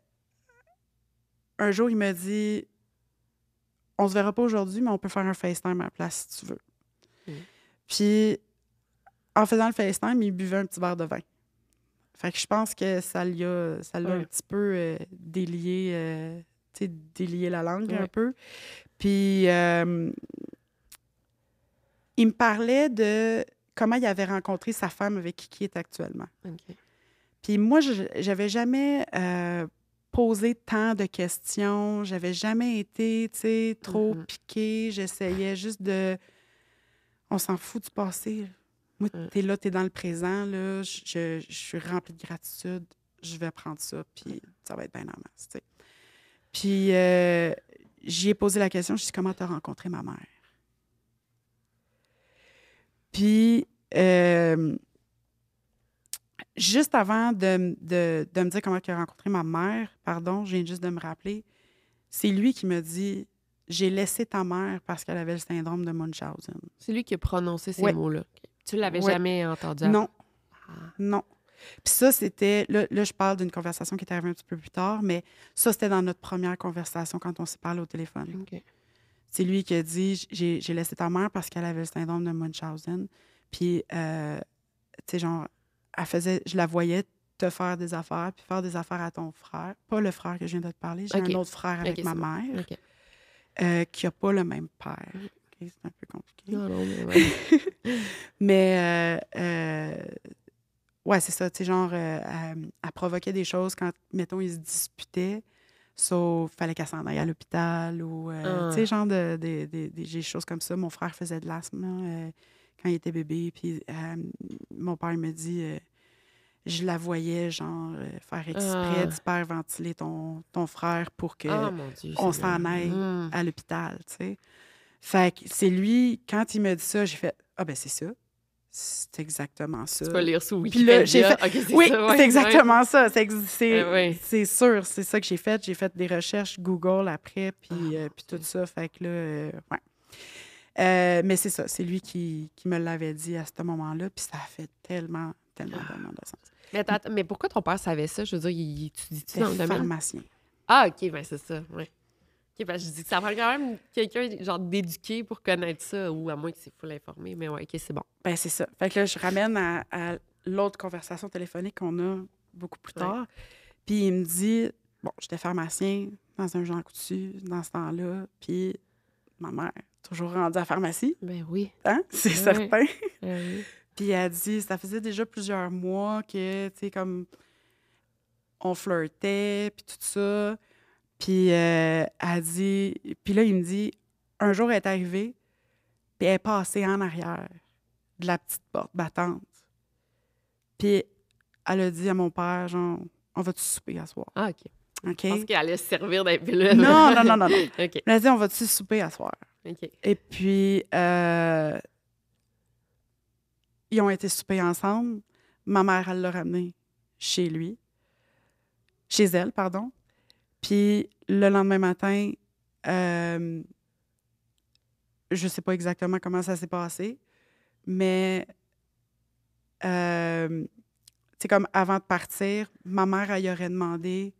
m'a dit, on se verra pas aujourd'hui, mais on peut faire un FaceTime à la place si tu veux. Mm. Puis en faisant le FaceTime, il buvait un petit verre de vin. Fait que je pense que ça l'a Ouais. un petit peu délié, tu sais, délié la langue un Ouais. peu. Puis il me parlait de comment il avait rencontré sa femme avec qui il est actuellement. OK. Puis moi, j'avais jamais posé tant de questions. J'avais jamais été, tu sais, trop piquée. J'essayais juste de... On s'en fout du passé. Moi, t'es là, t'es dans le présent, là. Je suis remplie de gratitude. Je vais prendre ça, puis ça va être bien en masse, tu sais. Puis j'y ai posé la question, je dis, comment t'as rencontré ma mère? Puis... juste avant de me dire comment il a rencontré ma mère, pardon, je viens juste de me rappeler, c'est lui qui me dit « J'ai laissé ta mère parce qu'elle avait le syndrome de Munchausen. C'est lui qui a prononcé ces Ouais. mots-là. OK. Tu l'avais Ouais. jamais entendu Non, avant? Ah. non. Puis ça, c'était... Là, je parle d'une conversation qui est arrivée un petit peu plus tard, mais ça, c'était dans notre première conversation quand on s'est parlé au téléphone. OK. C'est lui qui a dit « J'ai laissé ta mère parce qu'elle avait le syndrome de Munchausen. » Puis, tu sais, genre... je la voyais te faire des affaires, puis faire des affaires à ton frère. Pas le frère que je viens de te parler, j'ai OK. un autre frère avec OK, ma c'est bon. mère OK. qui n'a pas le même père. OK, c'est un peu compliqué. Non, non, mais ouais. Mais, ouais, c'est ça, tu sais, genre, elle provoquait des choses quand, mettons, ils se disputaient, sauf fallait qu'elle s'en aille à l'hôpital ou, tu sais, genre, des choses comme ça. Mon frère faisait de l'asthme, quand il était bébé. Puis mon père me dit, je la voyais, genre, faire exprès d'hyperventiler ton frère pour Ah, que mon Dieu, on Seigneur. s'en aille à l'hôpital, tu sais. Fait que c'est lui, quand il m'a dit ça, j'ai fait, ah ben c'est ça. C'est exactement ça. Tu peux lire sous Puis là, j'ai Wikipédia. fait, OK, c'est oui, ça, ouais, c'est exactement ouais. ça. Ouais. C'est sûr, c'est ça que j'ai fait. J'ai fait des recherches Google après, puis Ah, puis tout ça. Fait que là, ouais. Mais c'est ça, c'est lui qui me l'avait dit à ce moment-là, puis ça a fait tellement, tellement, tellement de sens. Mais pourquoi ton père savait ça? Je veux dire, il étudie-tu C'était dans le domaine? pharmacien. Ah, OK, ben c'est ça, ouais. OK, ben je dis que ça prend quand même quelqu'un, genre, d'éduqué pour connaître ça, ou à moins que c'est full informé, mais ouais, OK, c'est bon. Ben c'est ça. Fait que là, je ramène à l'autre conversation téléphonique qu'on a beaucoup plus tard. Puis il me dit, bon, j'étais pharmacien dans un Jean Coutu dans ce temps-là, puis ma mère, toujours rendue à la pharmacie, Ben oui. hein? C'est Ouais. certain. Ben oui. Puis elle dit, ça faisait déjà plusieurs mois que, tu sais, comme on flirtait, puis tout ça. Puis elle dit, puis là, il me dit, un jour, elle est arrivée, puis elle est passée en arrière de la petite porte battante. Puis elle a dit à mon père, genre, on va-tu souper à soir? Ah, OK. OK? Je pense qu'elle allait se servir d'un pilule. Non, non, non, non, non. OK. Elle a dit, on va-tu souper à soir? OK. Et puis, ils ont été souper ensemble. Ma mère, elle l'a ramené chez lui. Chez elle, pardon. Puis, le lendemain matin, je sais pas exactement comment ça s'est passé, mais c'est comme avant de partir, ma mère, elle y aurait demandé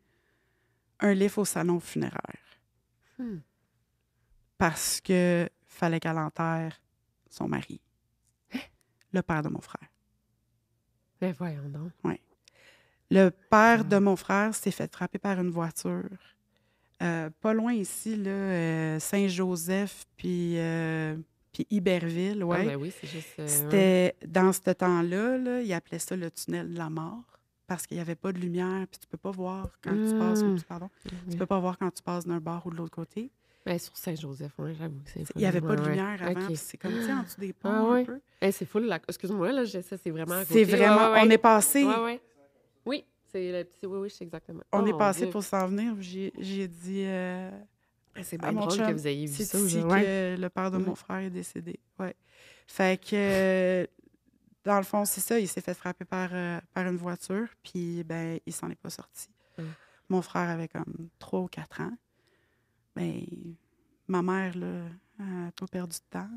un livre au salon funéraire. Hmm. Parce que fallait qu'elle enterre son mari, le père de mon frère. Ben voyons donc. Oui. Le père de mon frère s'est fait frapper par une voiture. Pas loin ici, là, Saint-Joseph, puis Iberville, Ah, ouais. ben oui, c'est juste... C'était, dans ce temps-là, là, ils appelaient ça le tunnel de la mort, parce qu'il n'y avait pas de lumière, puis tu peux pas voir quand tu passes, tu peux pas voir quand tu passes d'un bord ou de l'autre côté. Ben, sur Saint-Joseph, oui, j'avoue que c'est Il n'y avait pas de ouais, lumière avant, OK. puis c'est comme, tu sais, en dessous des ponts, Ah, ouais. un peu. Hey, c'est full, excuse-moi, là, ça, c'est vraiment à C'est côté. vraiment, Ouais. on est passé... Ouais, ouais. Oui, c'est le petit... Oui, c'est exactement. On Oh, est mon passé Dieu. pour s'en venir. J'ai dit C'est à bien mon drôle chum, que vous ayez vu c'est ça. ici Ouais. que le père de mon frère est décédé. Ouais. Fait que, dans le fond, c'est ça. Il s'est fait frapper par une voiture, puis ben, il s'en est pas sorti. Mon frère avait comme 3 ou 4 ans. Ben, ma mère, là, n'a pas perdu de temps.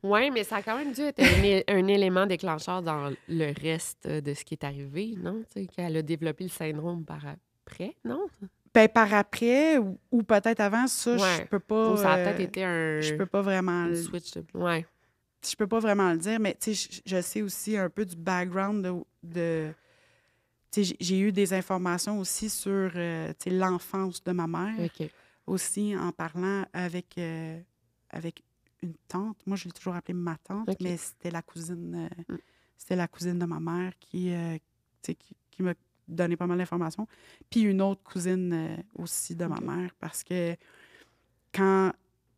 Oui, mais ça a quand même dû être un élément déclencheur dans le reste de ce qui est arrivé, non? Tu sais, qu'elle a développé le syndrome par après, non? Ben, par après, ou peut-être avant, ça, je peux pas... Ou ça a peut-être été je peux pas vraiment... un switch. Ouais. Je peux pas vraiment le dire, mais tu sais, je sais aussi un peu du background de tu sais, j'ai eu des informations aussi sur tu sais, l'enfance de ma mère, OK. aussi en parlant avec une tante. Moi, je l'ai toujours appelée ma tante, OK. mais c'était la cousine de ma mère tu sais, qui m'a donné pas mal d'informations. Puis une autre cousine aussi de ma mère, parce que quand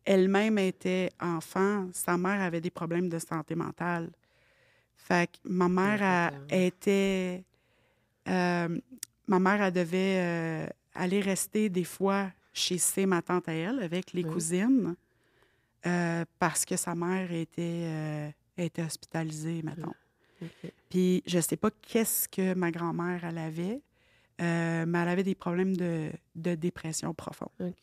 elle-même était enfant, sa mère avait des problèmes de santé mentale. Fait que ma mère était... ma mère, elle devait aller rester des fois chez ma tante à elle, avec les cousines, parce que sa mère était hospitalisée, mettons. OK. Puis je sais pas qu'est-ce que ma grand-mère, elle avait, mais elle avait des problèmes de dépression profonde. OK.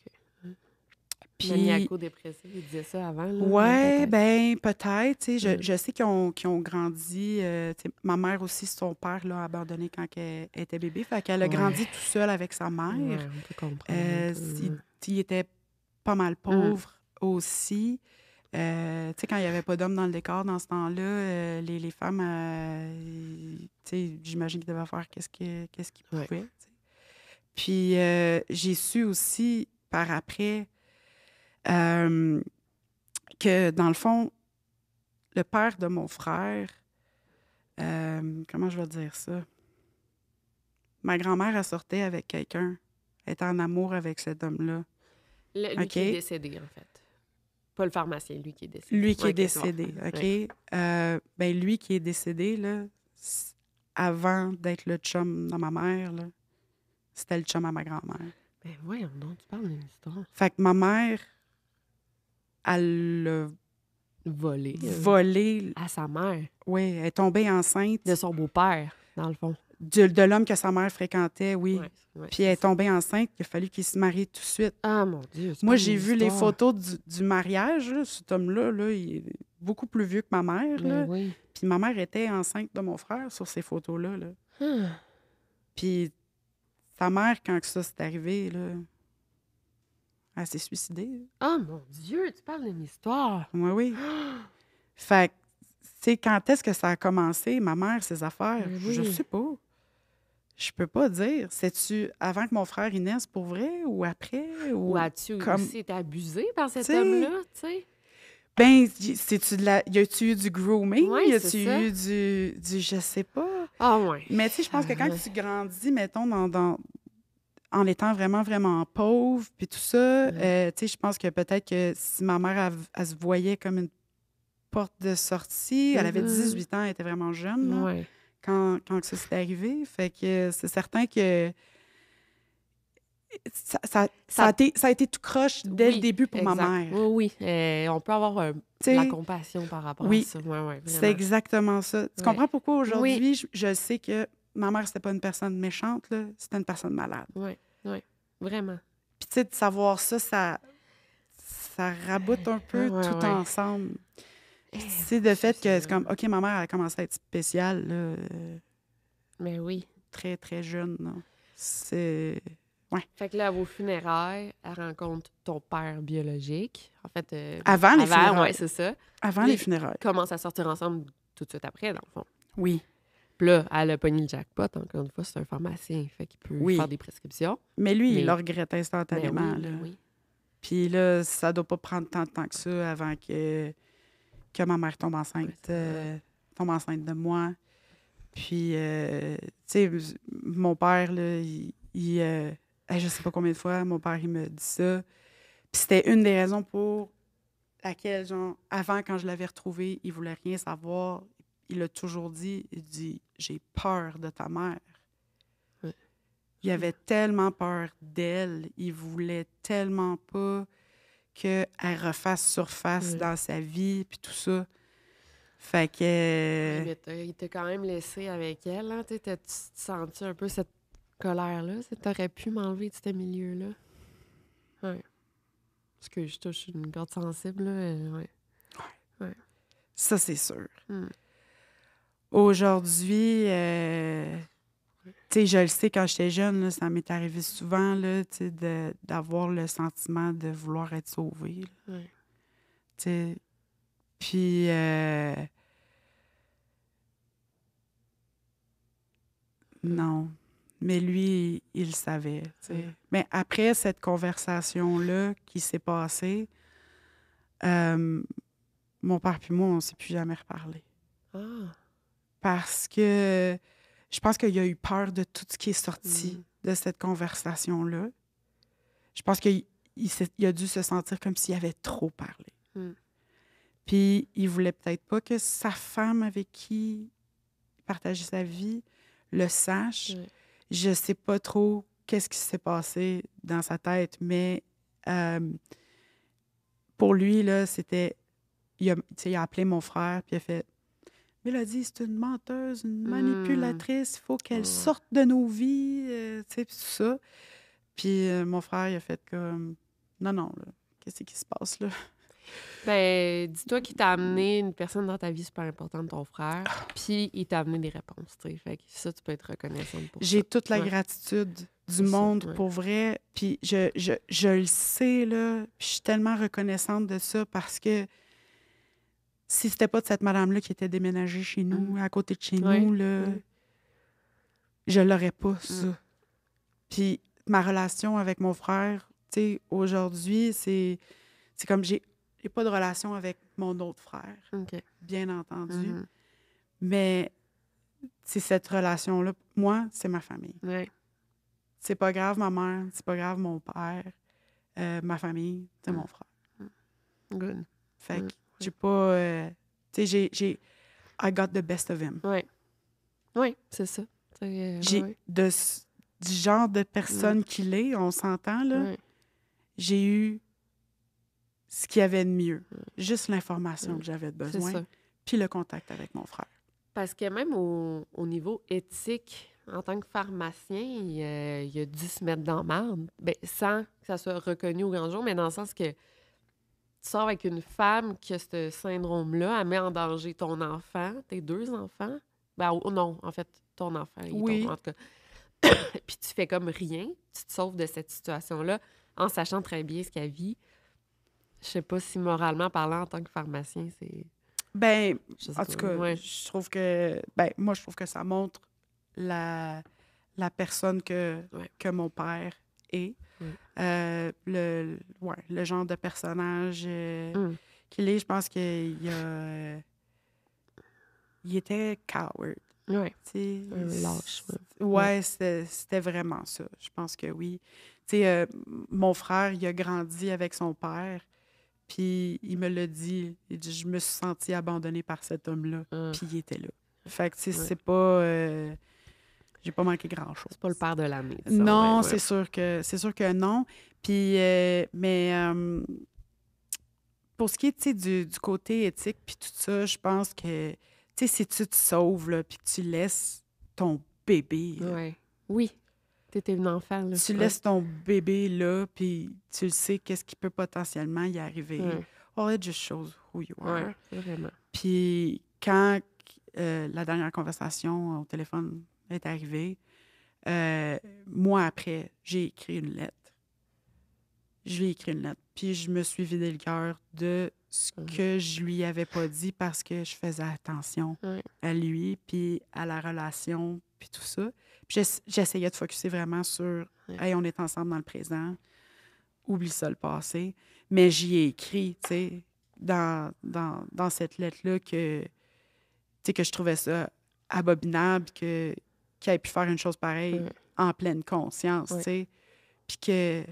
Puis, Maniaco-dépressif, il disait ça avant, là? ouais, Peut-être. ben peut-être. Tu sais, je sais qu'ils ont grandi. Tu sais, ma mère aussi, son père l'a abandonné quand elle était bébé. Fait qu'elle a grandi tout seul avec sa mère. Ouais, on peut comprendre. Un peu. Il était pas mal pauvre aussi. Tu sais, quand il n'y avait pas d'hommes dans le décor dans ce temps-là, les femmes, tu sais, j'imagine qu'ils devaient faire qu'est-ce qu'ils pouvaient. Tu sais. Puis j'ai su aussi par après que, dans le fond, le père de mon frère, comment je vais dire ça? Ma grand-mère, elle sortait avec quelqu'un. Elle était en amour avec cet homme-là. Lui qui est décédé, en fait. Pas le pharmacien, lui qui est décédé. Lui qui est Ok, c'est bon. décédé, OK? Ouais. Ben lui qui est décédé, là, avant d'être le chum de ma mère, là, c'était le chum à ma grand-mère. Ben voyons donc, tu parles d'une histoire. Fait que ma mère, elle l'a Volé volé. à sa mère, Oui, elle est tombée enceinte de son beau-père, dans le fond. de l'homme que sa mère fréquentait, oui. Ouais, Puis elle est tombée enceinte, il a fallu qu'il se marie tout de suite. Ah, mon Dieu. tu Moi, parles j'ai d'une vu les histoire. photos du mariage. Là, cet homme-là, là, il est beaucoup plus vieux que ma mère. Ben Là. oui. Puis ma mère était enceinte de mon frère sur ces photos-là. Là. Ah. Puis sa mère, quand que ça s'est arrivé, là, elle s'est suicidée. Oh mon Dieu, tu parles d'une histoire. Oui, oui. Fait que, tu sais, quand est-ce que ça a commencé, ma mère, ses affaires? Ben Je oui. sais pas. Je peux pas dire. C'est-tu avant que mon frère il naisse pour vrai ou après? Ou as-tu comme- aussi été abusé par cet T'sais, homme-là, tu sais? Ben, c'est-tu y a-tu eu du grooming? Ouais, Y a-tu c'est ça. eu du je sais pas? Ah ouais. Mais tu sais, je pense que quand tu grandis, mettons, en étant vraiment, vraiment pauvre, puis tout ça, tu sais, je pense que peut-être que si ma mère, elle se voyait comme une porte de sortie, elle avait 18 ans, elle était vraiment jeune, là, Ouais. quand que ça s'est arrivé. Fait que c'est certain que ça a été tout croche dès le Oui, début pour ma exact. mère. Oui, oui. On peut avoir de T'sais, la compassion par rapport oui, à ça. Ouais, ouais, c'est vraiment. exactement ça. Tu Ouais. comprends pourquoi aujourd'hui, Oui. je sais que ma mère, c'était pas une personne méchante, là, c'était une personne malade. Oui, oui. Vraiment. Puis tu sais, de savoir ça, ça raboute un peu Ouais, tout ouais. ensemble. Puis tu sais, le fait que c'est comme, OK, ma mère, elle a commencé à être spéciale, là, Mais oui. très, très jeune, là. C'est... Ouais. Fait que là, à vos funérailles, elle rencontre ton père biologique. En fait... Avant les funérailles. Ouais, c'est ça. Avant Puis les funérailles. ils commencent à sortir ensemble tout de suite après, dans le fond. Oui. Puis là, elle a pogné le jackpot, encore une fois, c'est un pharmacien. Fait qu'il peut Oui. faire des prescriptions. Mais lui, Mais- il le regrette instantanément, Mais là. oui. Puis là, ça doit pas prendre tant de temps que ça avant que ma mère tombe enceinte, Ouais, c'est tombe enceinte de moi. Puis, tu sais, mon père, là, je sais pas combien de fois, mon père, il me dit ça. Puis c'était une des raisons pour laquelle, genre, avant, quand je l'avais retrouvé, il voulait rien savoir. Il a toujours dit, il dit, j'ai peur de ta mère. Ouais. Il avait tellement peur d'elle, il voulait tellement pas qu'elle refasse surface Ouais. dans sa vie, puis tout ça. Fait que... Mais il t'a quand même laissé avec elle, hein? Tu sens-tu un peu cette colère-là? T'aurais pu m'enlever de ce milieu-là? Ouais. Parce que je touche une corde sensible, là. Ouais. Ça, c'est sûr. Mm. Aujourd'hui, tu sais, je le sais, quand j'étais jeune, là, ça m'est arrivé souvent, là, tu sais, d'avoir le sentiment de vouloir être sauvée. Là. Ouais. Tu sais, puis... non. Mais lui, il le savait, tu sais. Mais après cette conversation-là qui s'est passée, mon père puis moi, on ne s'est plus jamais reparlé. Ah. Parce que je pense qu'il a eu peur de tout ce qui est sorti de cette conversation-là. Je pense qu'il a dû se sentir comme s'il avait trop parlé. Mm. Puis il voulait peut-être pas que sa femme avec qui il partageait sa vie le sache. Ouais. Je sais pas trop qu'est-ce qui s'est passé dans sa tête, mais pour lui, là, c'était... Il a appelé mon frère, puis il a fait... Mélodie, c'est une menteuse, une manipulatrice, il faut qu'elle sorte de nos vies, tu sais, puis tout ça. Puis mon frère, il a fait comme... Non, là, qu'est-ce qui se passe, là? Ben, dis-toi qu'il t'a amené une personne dans ta vie super importante, ton frère, puis il t'a amené des réponses, tu sais. Fait que ça, tu peux être reconnaissante pour ça. J'ai toute la Ouais. gratitude du C'est ça, monde, ouais. pour vrai. Puis je le sais, là, puis je suis tellement reconnaissante de ça parce que si c'était pas de cette madame-là qui était déménagée chez nous, à côté de chez Ouais. nous, là, je l'aurais pas, ça. Puis ma relation avec mon frère, tu sais, aujourd'hui, c'est comme j'ai pas de relation avec mon autre frère, OK. bien entendu. Mhm. Mais c'est cette relation-là, moi, c'est ma famille. Ouais. C'est pas grave ma mère, c'est pas grave mon père, ma famille, c'est mon frère. Good. Fait que j'ai pas... tu sais, j'ai... I got the best of him. Oui. Oui, c'est ça. J'ai... Du genre de personne qu'il est, on s'entend, là, j'ai eu ce qu'il y avait de mieux. Juste l'information que j'avais besoin, puis le contact avec mon frère. Parce que même au niveau éthique, en tant que pharmacien, il a dû se mettre dans la merde, sans que ça soit reconnu au grand jour, mais dans le sens que tu sors avec une femme qui a ce syndrome-là, elle met en danger ton enfant, tes 2 enfants. Non, en fait, ton enfant, en tout cas. Puis tu fais comme rien, tu te sauves de cette situation-là en sachant très bien ce qu'elle vit. Je sais pas si moralement parlant, en tant que pharmacien, c'est... Ben, en tout cas, je trouve que... Ben, moi, je trouve que ça montre la personne que mon père est. Le genre de personnage qu'il est, je pense qu'il il était coward. Oui. Lâche. Ouais, c'était vraiment ça. Je pense que oui. Tu sais, mon frère, il a grandi avec son père, puis il me l'a dit. Il dit, je me suis sentie abandonnée par cet homme-là, puis il était là. Fait que, tu sais, c'est pas... j'ai pas manqué grand-chose. C'est pas le père de l'année. Non, c'est sûr que non. Puis, pour ce qui est, tu sais, du côté éthique, puis tout ça, je pense que, tu sais, si tu te sauves, là, puis que tu laisses ton bébé... Oui, t'étais une enfant, là. Tu laisses ton bébé là, puis tu le sais qu'est-ce qui peut potentiellement y arriver. Oh, it just shows who you are. Vraiment. Puis quand la dernière conversation au téléphone est arrivée, moi, après, j'ai écrit une lettre. Je lui ai écrit une lettre. Puis je me suis vidé le cœur de ce que je lui avais pas dit parce que je faisais attention à lui, puis à la relation, puis tout ça. Puis j'essayais de focusser vraiment sur « Hey, on est ensemble dans le présent. Oublie ça, le passé. » Mais j'y ai écrit, tu sais, dans cette lettre-là que je trouvais ça abominable qu'il ait pu faire une chose pareille en pleine conscience, tu sais. Puis que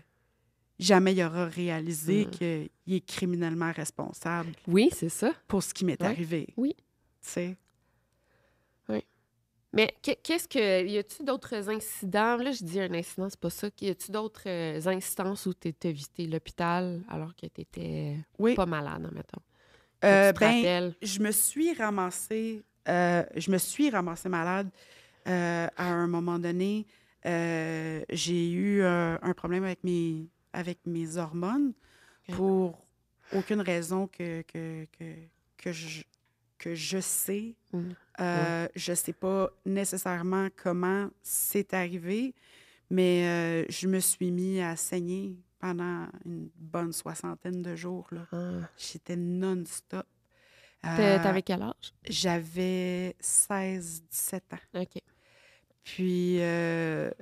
jamais il aura réalisé qu'il est criminellement responsable. Oui, c'est ça. Pour ce qui m'est arrivé. Oui. Tu sais. Oui. Mais qu'est-ce que... Y a-tu d'autres incidents? Là, je dis un incident, c'est pas ça. Y a-tu d'autres instances où tu t'es visité l'hôpital alors que t'étais pas malade, mettons? Tu te rappelles? Je me suis ramassée malade à un moment donné. J'ai eu un problème avec mes hormones pour aucune raison que je sais. Je sais pas nécessairement comment c'est arrivé, mais je me suis mis à saigner pendant une bonne 60aine de jours. Là. J'étais non-stop. T'avais quel âge? J'avais 16-17 ans. OK. Puis, je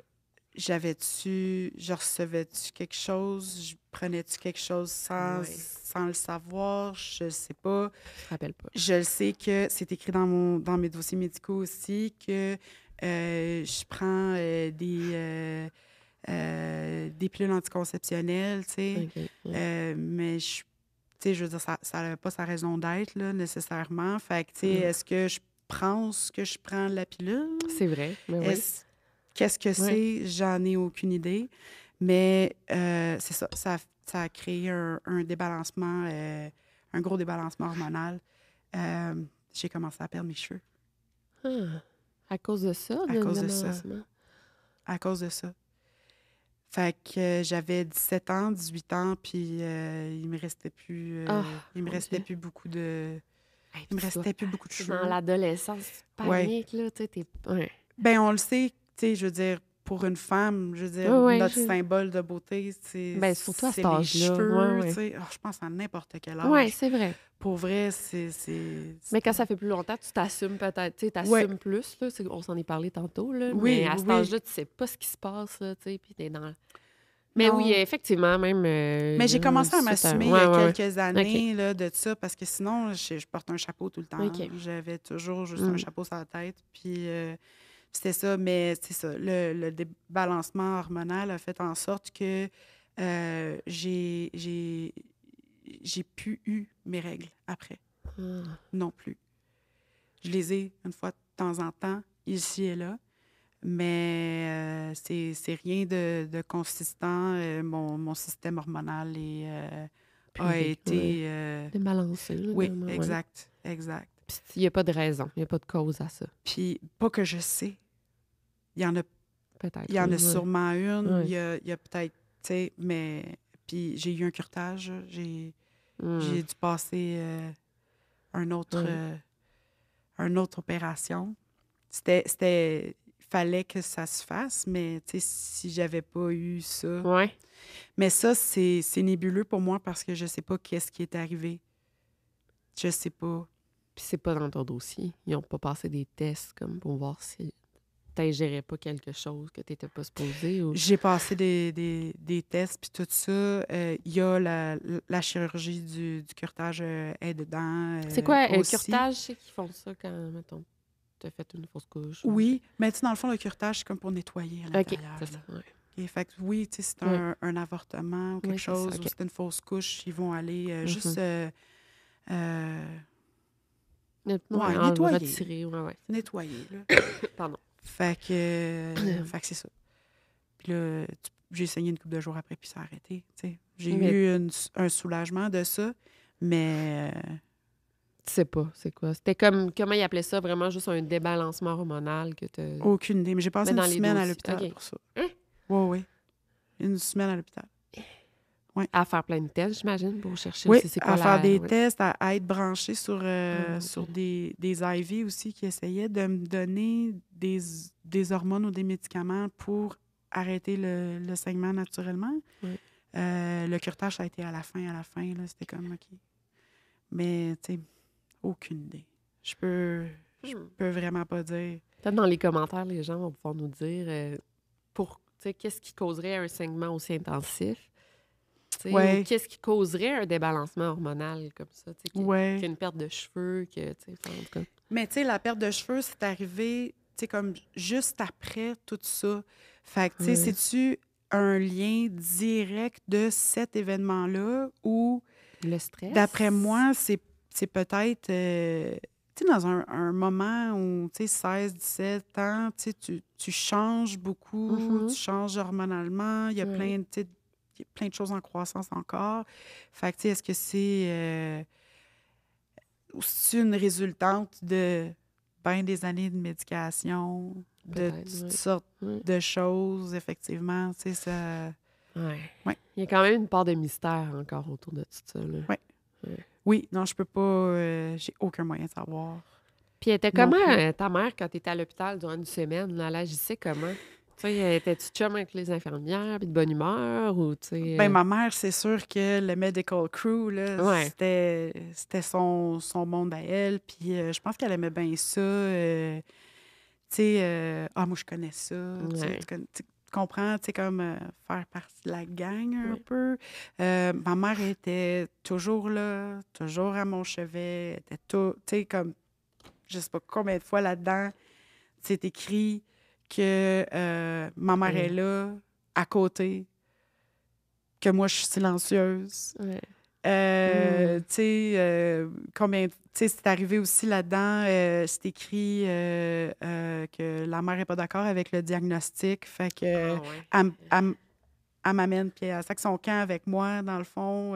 recevais-tu quelque chose? Je prenais-tu quelque chose sans le savoir? Je sais pas. Je me rappelle pas. Je le sais que c'est écrit dans mes dossiers médicaux aussi que je prends des pilules anticonceptionnelles, tu sais. Mais je veux dire, ça n'avait pas sa raison d'être, là, nécessairement. Fait que, tu sais, est-ce que je pense que je prends la pilule? C'est vrai, mais oui. Qu'est-ce que c'est? J'en ai aucune idée. Mais c'est ça. Ça a créé un débalancement, un gros débalancement hormonal. J'ai commencé à perdre mes cheveux. À cause de ça? À cause de ça. À cause de ça. Fait que j'avais 17 ans, 18 ans, puis il me restait plus... il me restait plus beaucoup de... Il me restait plus beaucoup de cheveux. Dans l'adolescence, tu paniques, là, tu sais, t'es... Ben, on le sait, tu sais, je veux dire, pour une femme, je veux dire, notre symbole de beauté, c'est surtout à cet les âge-là. cheveux, tu sais. Je pense à n'importe quel âge. Oui, c'est vrai. Pour vrai, c'est... Mais quand ça fait plus longtemps, tu t'assumes peut-être, tu sais, t'assumes plus, là. On s'en est parlé tantôt, là. Mais à cet âge-là, tu sais pas ce qui se passe, là, tu sais, puis t'es dans... Mais oui, effectivement, même... mais j'ai commencé à m'assumer il y a quelques années là, de ça, parce que sinon, je porte un chapeau tout le temps. J'avais toujours juste un chapeau sur la tête, puis c'était ça. Mais c'est ça, le débalancement hormonal a fait en sorte que j'ai j'ai plus eu mes règles après, Ah. non plus. Je les ai une fois de temps en temps, ici et là, mais c'est rien de consistant. Mon système hormonal a Puis, été... débalancé, là, oui, vraiment, ouais. exact. Puis il n'y a pas de raison, il n'y a pas de cause à ça. Puis, pas que je sais. Il y en a Peut-être. Il y en a ouais. sûrement une. Ouais. Il y a peut-être, tu sais, mais... Puis j'ai eu un curetage. J'ai Hmm. dû passer une autre opération. Il fallait que ça se fasse, mais tu sais, si j'avais pas eu ça... Ouais. Mais ça, c'est nébuleux pour moi parce que je sais pas qu'est-ce qui est arrivé. Je sais pas. Puis c'est pas dans ton dossier. Ils n'ont pas passé des tests comme pour voir si t'ingérais pas quelque chose que tu n'étais pas supposé ou... J'ai passé des tests, puis tout ça. Il y a la chirurgie du curetage est dedans. C'est quoi, aussi. curetage, c'est qu'ils font ça quand, mettons, t'as fait une fausse couche? Oui, mais tu sais, dans le fond, le curetage, c'est comme pour nettoyer à OK, l'intérieur. c'est ça, là. ouais. Et fait que oui, tu sais, c'est Ouais. un avortement ou quelque Oui, c'est ça, chose, OK. ou c'est une fausse couche, ils vont aller juste Ouais, nettoyer. retirer, ouais. Nettoyer, là. Pardon. Fait que c'est ça. Puis là, j'ai saigné une couple de jours après, puis ça a arrêté. Tu sais. J'ai Mais- eu un soulagement de ça, mais Tu sais pas, c'est quoi? C'était comme, comment ils appelaient ça? Vraiment juste un débalancement hormonal que t'as... aucune idée. Mais j'ai passé Mais une dans les semaine à dossiers, l'hôpital OK. pour ça. Hein? Oui. Une semaine à l'hôpital. À faire plein de tests, j'imagine, pour chercher Oui, aussi c'est quoi à faire des ouais. tests, à être branché sur OK. des IV aussi qui essayaient de me donner des hormones ou des médicaments pour arrêter le saignement naturellement. Oui. Le curetage, ça a été à la fin, là. C'était comme, OK. Mais, tu sais, aucune idée. Je peux vraiment pas dire. Peut-être dans les commentaires, les gens vont pouvoir nous dire qu'est-ce qui causerait un saignement aussi intensif? Tu sais, Ouais. ou qu'est-ce qui causerait un débalancement hormonal comme ça? Tu sais, Ouais. qu'il y a une perte de cheveux, que, tu sais, en tout cas. Mais tu sais, la perte de cheveux, c'est arrivé, tu sais, comme juste après tout ça. Fait que, tu sais, Ouais. c'est-tu un lien direct de cet événement-là ou, Le stress? d'après moi, c'est peut-être, tu sais, dans un moment où, tu sais, 16, 17 ans, tu sais, tu changes beaucoup, Mhm. tu changes hormonalement, il y a Ouais. plein, tu sais, il y a plein de choses en croissance encore. Fait que, tu sais, est-ce que c'est... ou c'est une résultante de bien des années de médication, de Peut-être, toutes ouais. sortes Ouais. de choses, effectivement, tu sais, ça... Ouais. Ouais. Il y a quand même une part de mystère encore autour de tout ça, là. Ouais. Oui, non, je peux pas... j'ai aucun moyen de savoir. Puis elle était Non comment, plus. ta mère, quand tu étais à l'hôpital durant une semaine? Là, elle agissait comment? Tu sais, étais-tu chum avec les infirmières, puis de bonne humeur, ou tu sais... Ben, ma mère, c'est sûr que le medical crew, là, Ouais. c'était son monde à elle, puis je pense qu'elle aimait bien ça. Tu sais, moi, je connais ça. Tu sais, Ouais. tu comprends, tu sais, comme faire partie de la gang un Ouais. peu. Ma mère était toujours là, toujours à mon chevet. Elle était tu sais, comme, je sais pas combien de fois là-dedans, c'est écrit que ma mère est là, à côté, que moi, je suis silencieuse. Ouais. Tu sais, combien... Tu sais, c'est arrivé aussi là-dedans, c'est écrit que la mère n'est pas d'accord avec le diagnostic. Fait que Ah, ouais. elle m'amène, puis elle sac son camp avec moi, dans le fond,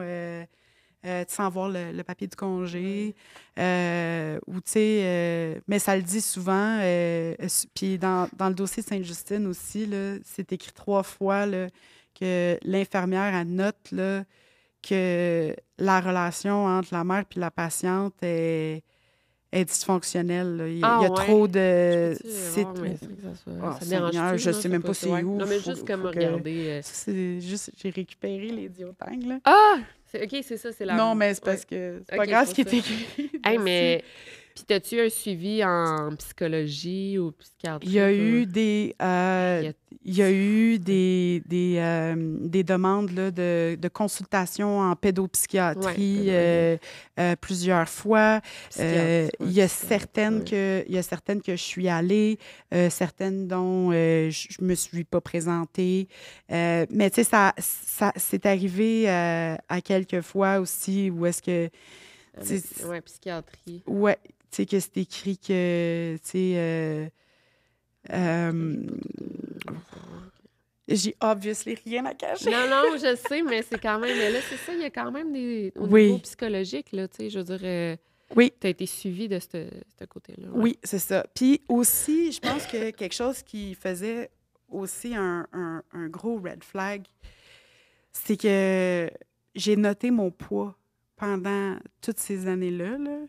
sans voir le papier du congé. Ou, tu sais, mais ça le dit souvent. Puis dans le dossier de Sainte-Justine aussi, là, c'est écrit 3 fois là, que l'infirmière, elle note là, que la relation entre la mère et la patiente est dysfonctionnelle. Là. Il y a Ah, trop de... Je peux-tu c'est voir, mais c'est que ça soit... Ah, ça te Seigneur, dérange-tu? je Non, sais même pas c'est c'est où. Non, mais Faut- juste comme faut que- regarder... C'est juste... J'ai récupéré les diotang, là. Ah! OK, c'est ça, c'est la... Non, mais c'est Ouais. parce que c'est pas Ok, grave c'est ce qui est pour ça. écrit. Hey, dessus. mais Puis, as-tu un suivi en psychologie ou psychiatrie? Il y a eu des demandes là, de consultation en pédopsychiatrie plusieurs fois. Il y a certaines que je suis allée, certaines dont je me suis pas présentée. Mais tu sais, ça c'est arrivé à quelques fois aussi où est-ce que... Oui, psychiatrie. Ouais, tu sais, que c'est écrit que, tu sais... j'ai obviously rien à cacher. Non, je sais, mais c'est quand même... Mais là, c'est ça, il y a quand même des... Au niveau psychologique, là, tu sais, je veux dire... Oui. Tu as été suivi de ce côté-là. Ouais. Oui, c'est ça. Puis aussi, je pense que quelque chose qui faisait aussi un gros red flag, c'est que j'ai noté mon poids pendant toutes ces années-là. Là.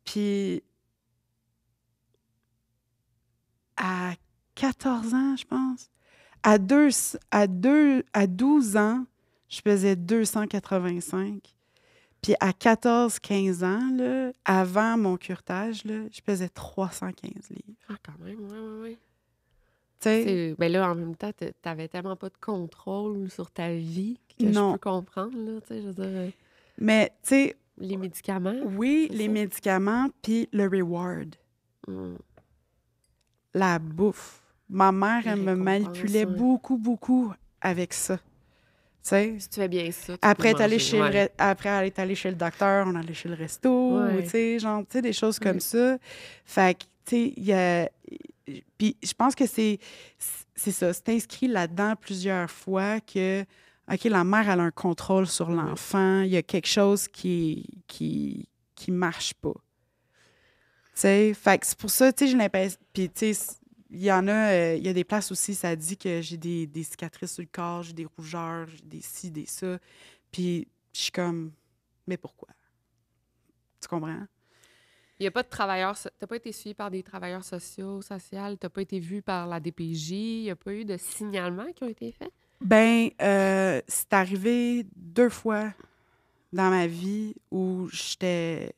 Puis à 14 ans, je pense, à 12 ans, je pesais 285. Puis à 14-15 ans, là, avant mon curetage, là, je pesais 315 livres. Ah, quand même, oui. Tu sais? Ben là, en même temps, t'avais tellement pas de contrôle sur ta vie que je peux comprendre, là, tu sais, je veux dire... Mais, tu sais... Les médicaments? Oui, les médicaments, puis le reward. La bouffe. Ma mère, elle me manipulait beaucoup avec ça. T'sais? Si tu fais bien ça, après, elle est allée chez le docteur, on allait chez le resto, tu sais, genre, tu sais, des choses comme ça. Fait que, tu sais, il y a... Puis je pense que c'est ça, c'est inscrit là-dedans plusieurs fois que, OK, la mère, elle a un contrôle sur l'enfant, il y a quelque chose qui marche pas. Tu sais, fait que c'est pour ça, tu sais, j'ai l'impression... Puis, tu sais, il y en a, il y a des places aussi, ça dit que j'ai des cicatrices sur le corps, j'ai des rougeurs, j'ai des ci, des ça. Puis je suis comme, mais pourquoi? Tu comprends? Il n'y a pas de travailleurs... T'as pas été suivi par des travailleurs sociales, t'as pas été vu par la DPJ, il n'y a pas eu de signalements qui ont été faits? Ben, c'est arrivé 2 fois dans ma vie où j'étais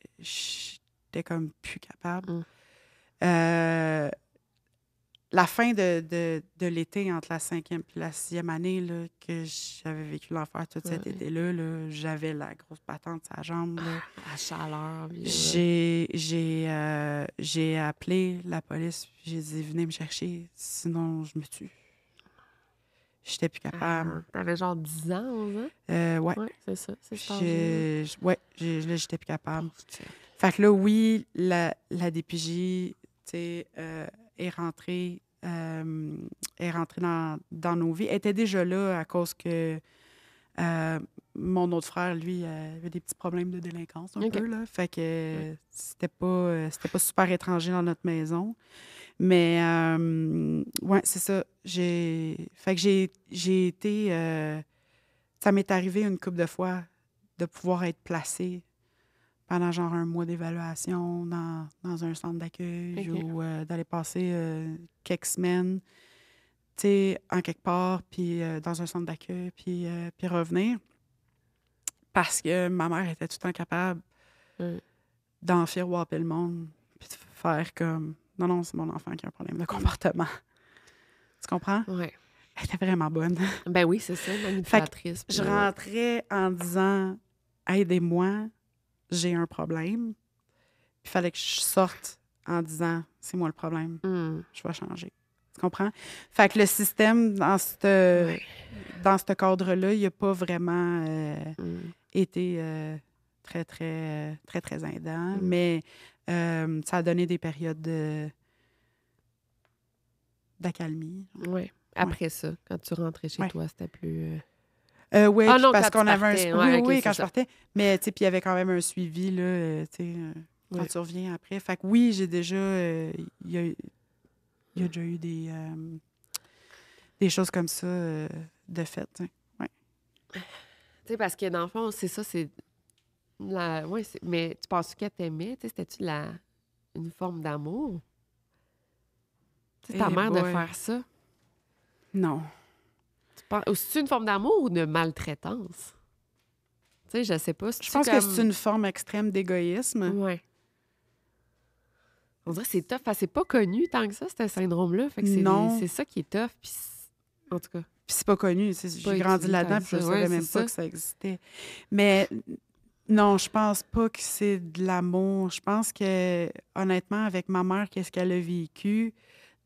comme plus capable. La fin de l'été, entre la 5e et la 6e année, là, que j'avais vécu l'enfer tout cet été-là, là, j'avais la grosse patente sur la jambe. Là. La chaleur. J'ai appelé la police, j'ai dit « Venez me chercher, sinon je me tue. » J'étais plus capable. T'avais genre 10 ans, 11 ans? Ouais. Ouais, c'est ça, c'est ça. Là, j'étais plus capable. Fait que là, oui, la DPJ, tu sais... est rentrée dans nos vies. Elle était déjà là à cause que mon autre frère, lui, avait des petits problèmes de délinquance un peu. Là. Fait que c'était pas super étranger dans notre maison. Mais, ouais, c'est ça. Fait que j'ai été... ça m'est arrivé une couple de fois de pouvoir être placée pendant genre un mois d'évaluation dans un centre d'accueil ou d'aller passer quelques semaines, tu sais, en quelque part, puis dans un centre d'accueil, puis revenir. Parce que ma mère était tout le temps capable d'enfiroiper le monde, puis de faire comme, non, c'est mon enfant qui a un problème de comportement. Tu comprends? Oui. Elle était vraiment bonne. Ben oui, c'est ça, manipulatrice. Je rentrais en disant, aidez-moi, j'ai un problème. Il fallait que je sorte en disant, c'est moi le problème, je vais changer. Tu comprends? Fait que le système, dans ce cadre-là, il n'a pas vraiment été très aidant, mais ça a donné des périodes d'accalmie. Oui. Après ça, quand tu rentrais chez toi, c'était plus... oui, non, parce qu'on avait un... Oui, quand je ça. partais. Mais, tu sais, puis il y avait quand même un suivi, là, tu sais, quand tu reviens après. Fait que oui, j'ai déjà... Il y a déjà eu des choses comme ça de fait. Oui. Tu sais, parce que dans le fond, c'est ça, c'est... mais tu penses qu'elle t'aimait? Tu sais, c'était-tu une forme d'amour? Tu sais, ta mère de faire ça? Non. Ou c'est une forme d'amour ou de maltraitance? Tu sais, je sais pas. Je pense que c'est une forme extrême d'égoïsme. Oui. On dirait que c'est tough, c'est pas connu tant que ça, ce syndrome-là. Fait que c'est ça qui est tough. Puis en tout cas. Puis c'est pas connu. J'ai grandi là-dedans, puis je savais même pas que ça existait. Mais non, je pense pas que c'est de l'amour. Je pense que, honnêtement, avec ma mère, qu'est-ce qu'elle a vécu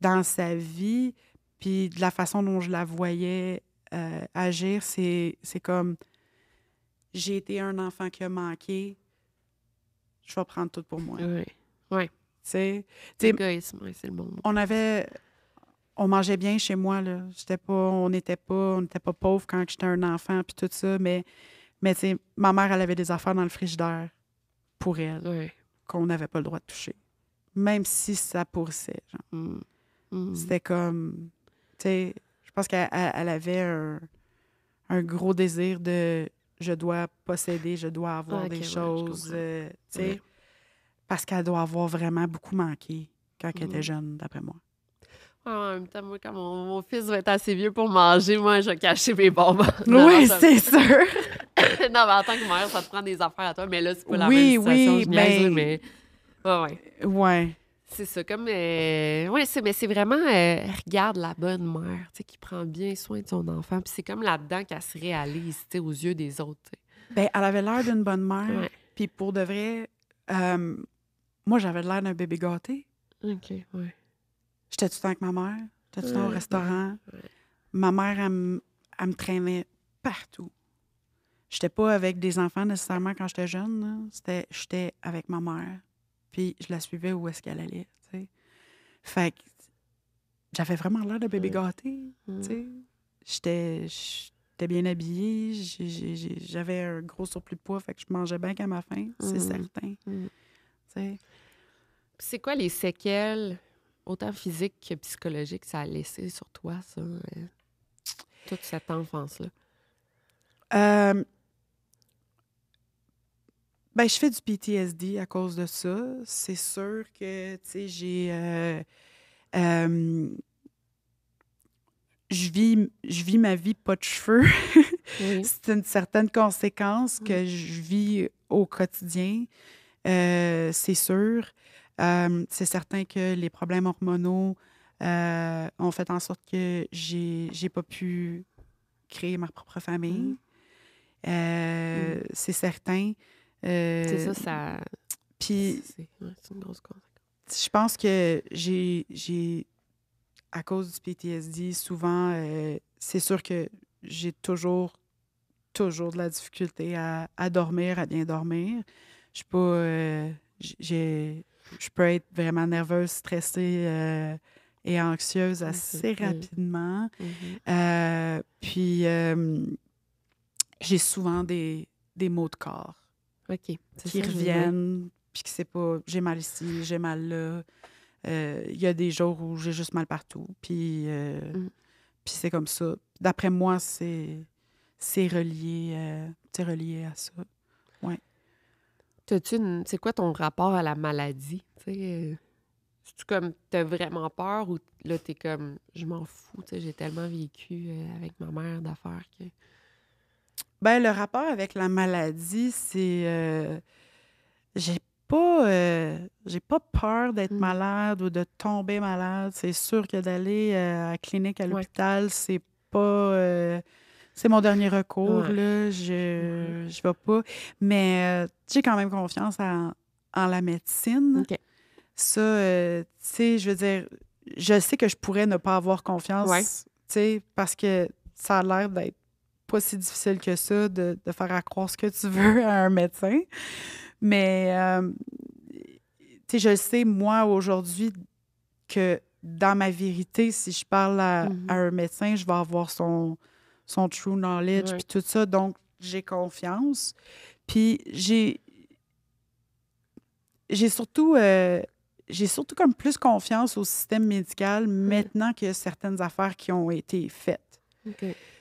dans sa vie, puis de la façon dont je la voyais agir, c'est comme j'ai été un enfant qui a manqué, je vais prendre tout pour moi. Oui. Ouais. C'est l'égoïsme, c'est le monde. On mangeait bien chez moi, là. On n'était pas pauvres quand j'étais un enfant, puis tout ça, mais tu sais, ma mère, elle avait des affaires dans le frigidaire pour elle qu'on n'avait pas le droit de toucher. Même si ça pourrissait, genre. C'était comme... Tu sais, je pense qu'elle avait un gros désir de « je dois posséder, je dois avoir des choses », tu sais, parce qu'elle doit avoir vraiment beaucoup manqué quand elle était jeune, d'après moi. En même temps, moi, quand mon fils va être assez vieux pour manger, moi, je vais cacher mes bonbons. Oui, c'est sûr! Non, mais en tant que mère, ça te prend des affaires à toi, mais là, c'est pas la même situation, je niaise, mais... Ouais. C'est ça, comme... mais c'est vraiment... regarde la bonne mère, tu sais, qui prend bien soin de son enfant, puis c'est comme là-dedans qu'elle se réalise, tu sais, aux yeux des autres, tu sais. Bien, elle avait l'air d'une bonne mère, puis pour de vrai, moi, j'avais l'air d'un bébé gâté. OK, ouais. J'étais tout le temps avec ma mère. J'étais tout le temps au restaurant. Ma mère, elle me traînait partout. J'étais pas avec des enfants nécessairement quand j'étais jeune. J'étais avec ma mère. Puis je la suivais où est-ce qu'elle allait. T'sais. Fait que j'avais vraiment l'air de bébé gâté. J'étais bien habillée. J'avais un gros surplus de poids. Fait que je mangeais bien qu'à ma faim. C'est certain. C'est quoi les séquelles, autant physiques que psychologiques, ça a laissé sur toi, ça, toute cette enfance-là? Ben, je fais du PTSD à cause de ça. C'est sûr que, tu sais, je vis ma vie pas de cheveux. C'est une certaine conséquence que je vis au quotidien, c'est sûr. C'est certain que les problèmes hormonaux ont fait en sorte que j'ai pas pu créer ma propre famille. C'est certain. C'est ça... Puis, c'est une grosse conséquence. Je pense que j'ai à cause du PTSD, souvent, c'est sûr que j'ai toujours de la difficulté à dormir, à bien dormir. Je suis pas... je peux être vraiment nerveuse, stressée et anxieuse assez rapidement. Puis, j'ai souvent des maux de corps qui reviennent, puis que c'est pas... J'ai mal ici, j'ai mal là. Il y a des jours où j'ai juste mal partout, puis c'est comme ça. D'après moi, c'est relié à ça. Ouais. C'est quoi ton rapport à la maladie? C'est-tu comme, t'as vraiment peur ou là, t'es comme, je m'en fous, j'ai tellement vécu avec ma mère d'affaires que... Ben, le rapport avec la maladie, c'est... j'ai pas peur d'être malade ou de tomber malade. C'est sûr que d'aller à la clinique, à l'hôpital, c'est pas... c'est mon dernier recours, là. Je vais pas. Mais j'ai quand même confiance en la médecine. Ça, tu sais, je veux dire, je sais que je pourrais ne pas avoir confiance, tu sais, parce que ça a l'air d'être pas si difficile que ça de faire croire ce que tu veux à un médecin. Mais, tu sais, je sais, moi, aujourd'hui, que dans ma vérité, si je parle à un médecin, je vais avoir son true knowledge, puis tout ça. Donc, j'ai confiance. Puis, j'ai surtout comme plus confiance au système médical maintenant qu'il y a certaines affaires qui ont été faites.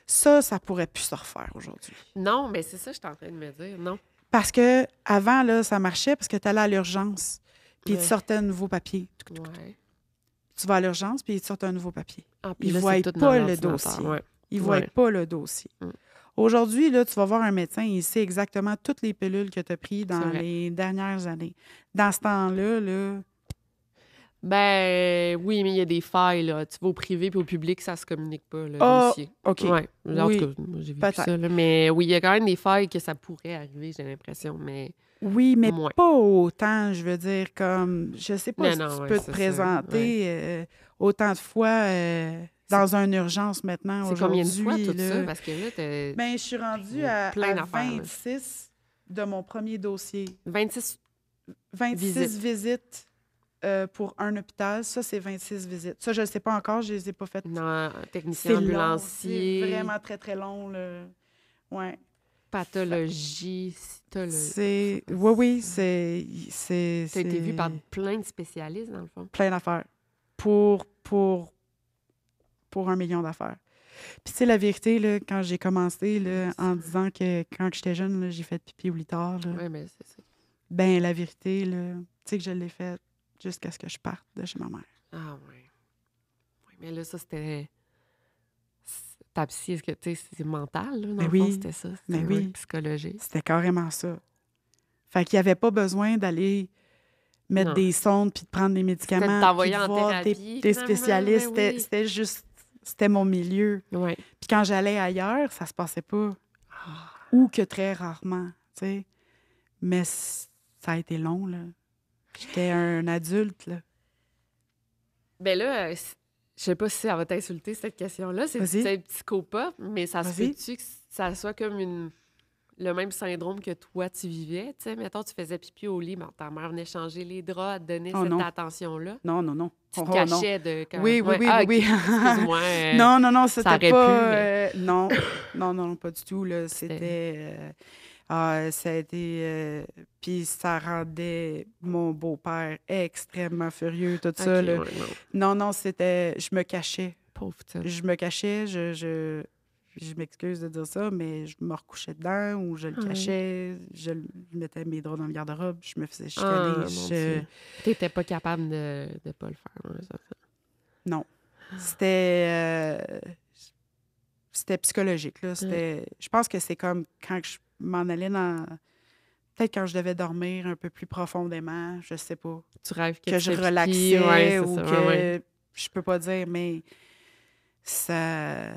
Ça pourrait plus se refaire aujourd'hui. Non, mais c'est ça que je suis en train de me dire, non. Parce que avant là, ça marchait parce que tu allais à l'urgence, puis ils te sortaient un nouveau papier. Tu vas à l'urgence, puis ils te sortent un nouveau papier. Ils ne voient pas le dossier. Ils ne voient pas le dossier. Aujourd'hui, là, tu vas voir un médecin, il sait exactement toutes les pilules que tu as prises dans les dernières années. Dans ce temps-là, là... Ben oui, mais il y a des failles, là. Tu vas au privé puis au public, ça se communique pas, le Ah, dossier. OK. Ouais. En Oui, tout cas, moi, j'ai vécu peut-être. ça, là. Mais oui, il y a quand même des failles que ça pourrait arriver, j'ai l'impression, mais Oui, mais moins. pas autant, je veux dire, comme, je sais pas Mais si non, tu ouais, peux te c'est ça. Ouais. présenter autant de fois dans une urgence maintenant, C'est combien de fois aujourd'hui, tout ça? là. Parce que là, t'as Ben, je suis rendue plein à d'affaires, là. 26 de mon premier dossier. 26 26 visites. visites pour un hôpital. Ça, c'est 26 visites. Ça, je ne sais pas encore, je ne les ai pas faites. Non, C'est technicien long, c'est ambulancier, vraiment très, très long, là. Ouais. pathologie, cytologie. Oui, T'as été vu par c'est plein de spécialistes, dans le fond. plein d'affaires pour 1 million d'affaires. Puis, tu sais, la vérité, là, quand j'ai commencé là, en disant que quand j'étais jeune, là, j'ai fait pipi au litard, là, Oui, mais c'est ça. ben la vérité, là, tu sais que je l'ai faite jusqu'à ce que je parte de chez ma mère. Ah oui. Oui, mais là, ça, c'était... Ta psy, est-ce que, tu sais, c'est mental, là, dans Ben le fond, oui, c'était ça? C'était ben un oui. work psychologique? C'était carrément ça. Fait qu'il n'y avait pas besoin d'aller mettre Non. des sondes puis de prendre des C'était de médicaments puis t'envoyer de en voir thérapie, des finalement, spécialistes. ben oui. C'était juste... C'était mon milieu. Oui. Puis quand j'allais ailleurs, ça se passait pas. Ah. Ou que très rarement, tu sais. Mais ça a été long, là. J'étais un adulte, là. Ben là, je sais pas si ça va t'insulter, cette question-là. C'est Vas-y. peut-être psychopop, mais ça se Vas-y. peut-tu que ça soit comme le même syndrome que toi, tu vivais? Tu sais, mettons, tu faisais pipi au lit, ta mère venait changer les draps, te donner Oh cette non. attention-là. Non, non, non. Tu te Oh, non. cachais de... Oui, oui, Ouais. oui, Ah, oui, OK. oui. Excuse-moi. Non, ça c'était aurait pas... pu, mais... non, non, pas du tout, là. C'était- Ça a été... Puis ça rendait mon beau-père extrêmement furieux, tout ça, OK, là. ouais, non. Non, c'était... Je me cachais. Pauvre petite. Je me cachais, je m'excuse de dire ça, mais je me recouchais dedans ou je le Ah oui. cachais, je mettais mes draps dans le garde-robe, je me faisais Ah, chicaner. mon Dieu. T'étais pas capable de pas le faire. Ouais, ça. Non. C'était psychologique, là. Je pense que c'est comme quand je m'en allais dans... Peut-être quand je devais dormir un peu plus profondément, je sais pas. Tu rêves Que je tu fais pipi, relaxais ouais, c'est ou ça, que... ouais. Je peux pas dire, mais ça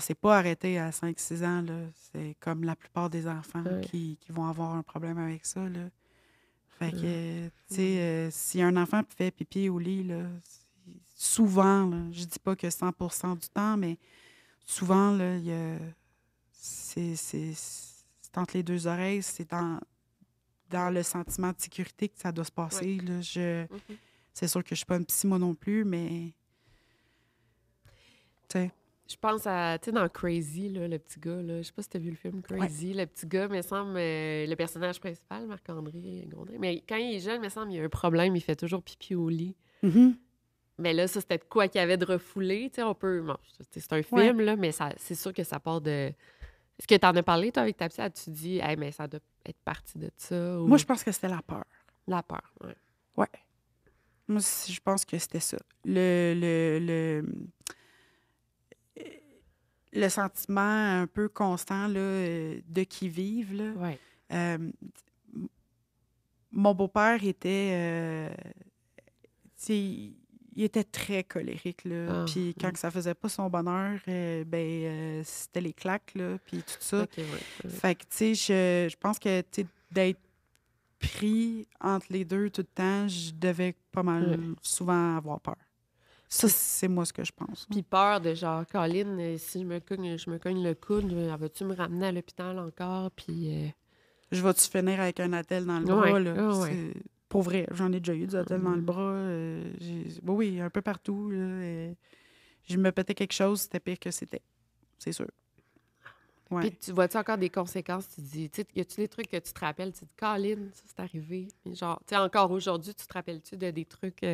s'est pas arrêté à 5-6 ans, là. C'est comme la plupart des enfants Ouais. qui vont avoir un problème avec ça, là. Fait que, Ouais. tu sais, si un enfant fait pipi au lit, là, souvent, là, je dis pas que 100% du temps, mais souvent, là, c'est entre les deux oreilles, c'est dans le sentiment de sécurité que ça doit se passer, là. Mhm. C'est sûr que je suis pas une psy, moi non plus, mais... Tu sais... Je pense à, tu sais, dans Crazy, là, le petit gars, là, je sais pas si t'as vu le film Crazy, le petit gars, me semble, le personnage principal, Marc-André Gondin, mais quand il est jeune, me semble, il y a un problème, il fait toujours pipi au lit. Mhm. Mais là, ça, c'était de quoi qu'il y avait de refoulé, tu sais, on peut... Bon, c'est un Ouais. film, là, mais c'est sûr que ça part de... Est-ce que t'en as parlé, toi, avec ta psy? As-tu dit, hey, mais ça doit être parti de ça? Ou... Moi, je pense que c'était la peur. La peur, ouais. Ouais. Moi, je pense que c'était ça. Le sentiment un peu constant là, de qui-vive. Là. Ouais. Mon beau-père était... tu sais, il était très colérique. Là. Ah, Puis quand ça faisait pas son bonheur, c'était les claques, là, puis tout ça. OK, ouais. Fait que, tu sais, je pense que tu sais, d'être pris entre les deux tout le temps, je devais pas mal souvent avoir peur. Ça, c'est moi ce que je pense. Puis peur de genre, Colin, si je me cogne le coude, vas-tu me ramener à l'hôpital encore? Puis. Je vais-tu finir avec un attel dans le bras? Là? Ouais. Pour vrai, j'en ai déjà eu du attel dans le bras. Oui, un peu partout. Là, je me pétais quelque chose, c'était pire que c'était. C'est sûr. Ouais. Puis tu vois-tu encore des conséquences? Tu dis, tu sais, y a-tu des trucs que tu te rappelles? Tu dis, Colin, ça c'est arrivé. Puis genre, tu sais, encore aujourd'hui, tu te rappelles-tu de des trucs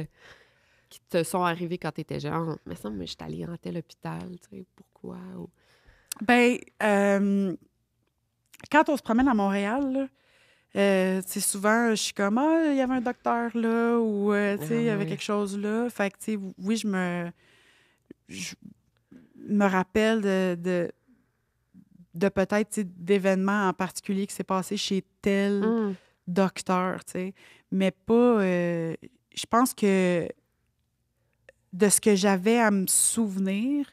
qui te sont arrivés quand tu étais jeune? Mais ça, je suis allée en tel hôpital, tu sais, pourquoi? Ou... Ben, quand on se promène à Montréal, tu sais, souvent, je suis comme, il y avait un docteur là, ou, tu sais, il y avait quelque chose là. Fait que, tu sais, oui, je me rappelle de peut-être, tu sais, d'événements en particulier qui s'est passé chez tel docteur, tu sais. Mais pas... je pense que de ce que j'avais à me souvenir,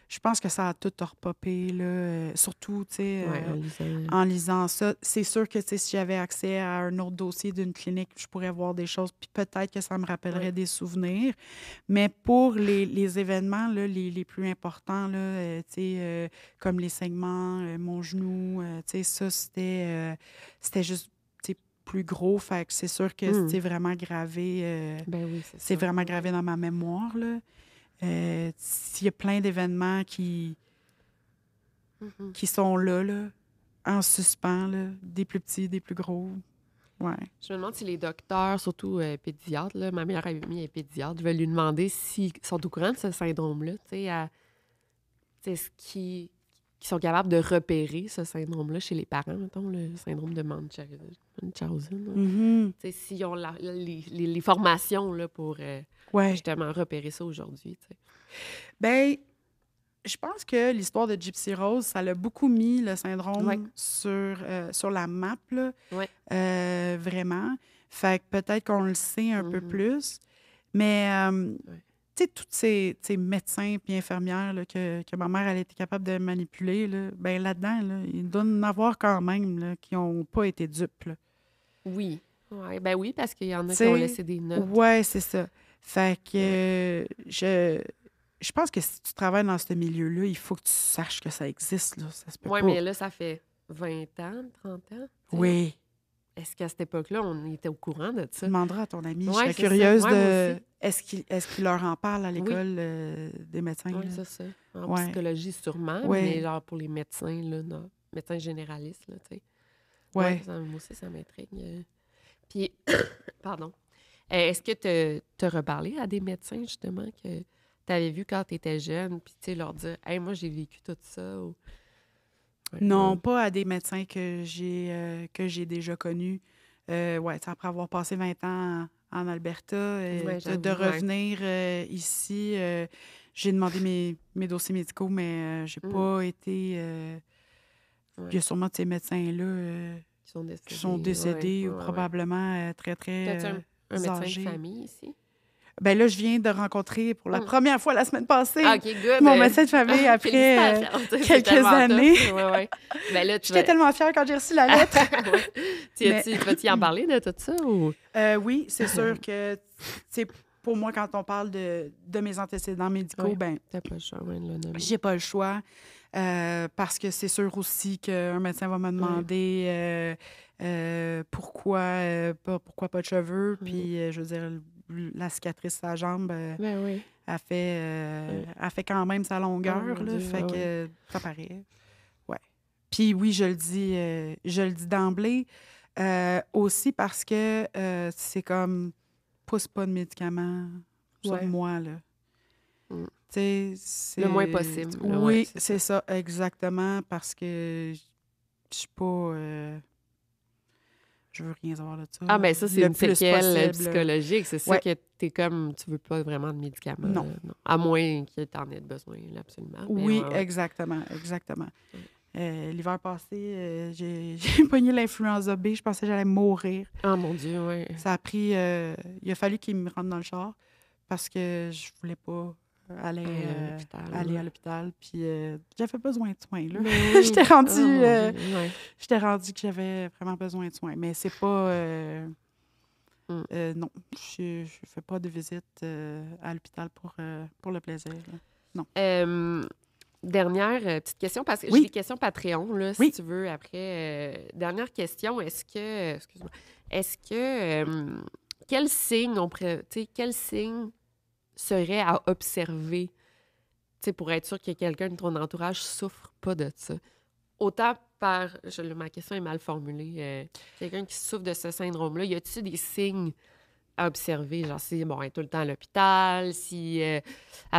je pense que ça a tout repopé, là, surtout, tu sais, Ouais, en lisant. en lisant ça. C'est sûr que, tu sais, si j'avais accès à un autre dossier d'une clinique, je pourrais voir des choses, puis peut-être que ça me rappellerait Ouais. des souvenirs. Mais pour les événements, là, les plus importants, là, tu sais, comme les saignements, mon genou, tu sais, ça, c'était juste, tu sais, plus gros. Fait que c'est sûr que Hmm. c'est vraiment gravé, Ben oui, c'est c'est ça. vraiment Ouais. gravé dans ma mémoire, là. S'il y a plein d'événements Mhm. qui sont là, en suspens, là, des plus petits, des plus gros. Ouais. Je me demande si les docteurs, surtout pédiatres, là, ma meilleure amie est pédiatre, je vais lui demander s'ils sont au courant de ce syndrome-là, tu sais, ce qui sont capables de repérer ce syndrome-là chez les parents, mettons, le syndrome de Munchausen. Là. Mhm. Tu sais, s'ils ont les formations là, pour Ouais. justement repérer ça aujourd'hui. Tu sais. Ben, je pense que l'histoire de Gypsy Rose, ça l'a beaucoup mis le Ouais. syndrome sur la map, là, Ouais. vraiment. Fait que peut-être qu'on le sait un peu Mhm. plus. Mais, Ouais. tu sais, tous ces médecins et infirmières là, que ma mère elle a été capable de manipuler, là, ben là-dedans, là, il doit en avoir quand même là, qui n'ont pas été dupes. Là. Oui. Ouais, ben oui, parce qu'il y en Tu a qui ont sais, laissé des notes. ouais, c'est ça. Fait que Ouais. je pense que si tu travailles dans ce milieu-là, il faut que tu saches que ça existe, là. Ça se peut Ouais, pas. mais là, ça fait 20 ans, 30 ans. Tu sais. Oui. Est-ce qu'à cette époque-là, on était au courant de Tu ça? demanderas à ton ami. Je Oui, serais c'est ça. curieuse Ouais, moi de... aussi. Est-ce qu'il leur en parle à Oui, l'école des médecins, oui, là? c'est ça. En Ouais. psychologie, sûrement, mais Ouais. genre pour les médecins, là, non. Médecins généralistes, là, tu sais. Oui, Ouais. moi aussi, ça m'intrigue. Puis, pardon. Est-ce que tu as reparlé à des médecins, justement, que tu avais vu quand tu étais jeune, puis, tu sais, leur dire, « Hey, moi, j'ai vécu tout ça. » ou... Ouais, Non, non. pas à des médecins que j'ai déjà connus. Ouais, tu sais, après avoir passé 20 ans en Alberta, Ouais, de j'avoue, ouais. revenir ici, j'ai demandé mes dossiers médicaux, mais j'ai Mm, pas été... il y a ouais. sûrement de ces médecins-là Qui sont qui sont décédés. Ouais, décédés ouais, ou ouais, ouais. probablement très, T'as-tu très un médecin de âgés. famille ici? Ben là, je viens de rencontrer pour la Mm. première fois la semaine Ah, passée OK, good. mon médecin de famille après Félicitations. C'est quelques tellement top. années. Ouais, ouais. Ben là, tu J'étais vas... tellement fière quand j'ai reçu la lettre. Ouais. Mais Tu vas-y en parler de tout ça ou... oui, c'est sûr que, tu sais, pour moi, quand on parle de mes antécédents médicaux, Oui, ben t'as pas le choix, ouais, de le nommer. j'ai pas le choix. Parce que c'est sûr aussi qu'un médecin va me Ouais. demander pourquoi pas de cheveux. Mhm. Puis, je veux dire, la cicatrice sur la jambe, Ben oui. Ouais. elle fait quand même sa Oh longueur, mon là, Dieu, fait ouais, ouais. que ça paraît. Ouais. Puis oui, je le dis d'emblée, aussi parce que c'est comme, pousse pas de médicaments sur Ouais. moi, là. Mm. Tu sais, Le moins c'est... possible, là, ouais, Oui, c'est ça. c'est ça, exactement, parce que je suis pas... je veux rien savoir de ça, Ah, ben ça, c'est le une plus séquelle possible. psychologique. C'est ça Ouais, que t'es comme, tu veux pas vraiment de médicaments, non. non. À moins que t'en aies besoin, là, absolument. Mais Oui, ouais, ouais. exactement, exactement. Ouais. L'hiver passé, j'ai pogné l'influenza B, je pensais que j'allais mourir. Ah, mon Dieu, ouais. Ça a pris... il a fallu qu'il me rentre dans le char parce que je voulais pas aller, Aller à l'hôpital, aller à ouais. l'hôpital. Puis j'avais besoin de soins, là. Ben oui. J'étais Ah, rendue, mon Dieu, ouais. j'étais rendue que j'avais vraiment besoin de soins. Mais c'est pas... Mm. non, je fais pas de visite à l'hôpital pour le plaisir, là. Non. Dernière petite question, parce que j'ai Oui, des questions Patreon, là, si oui. tu veux, après. Dernière question, excuse-moi, est-ce que, quel signe tu sais, quel signe serait à observer, tu sais, pour être sûr que quelqu'un de ton entourage souffre pas de ça? Autant ma question est mal formulée, quelqu'un qui souffre de ce syndrome-là, y a-t-il des signes à observer, genre si, bon, elle est tout le temps à l'hôpital, si elle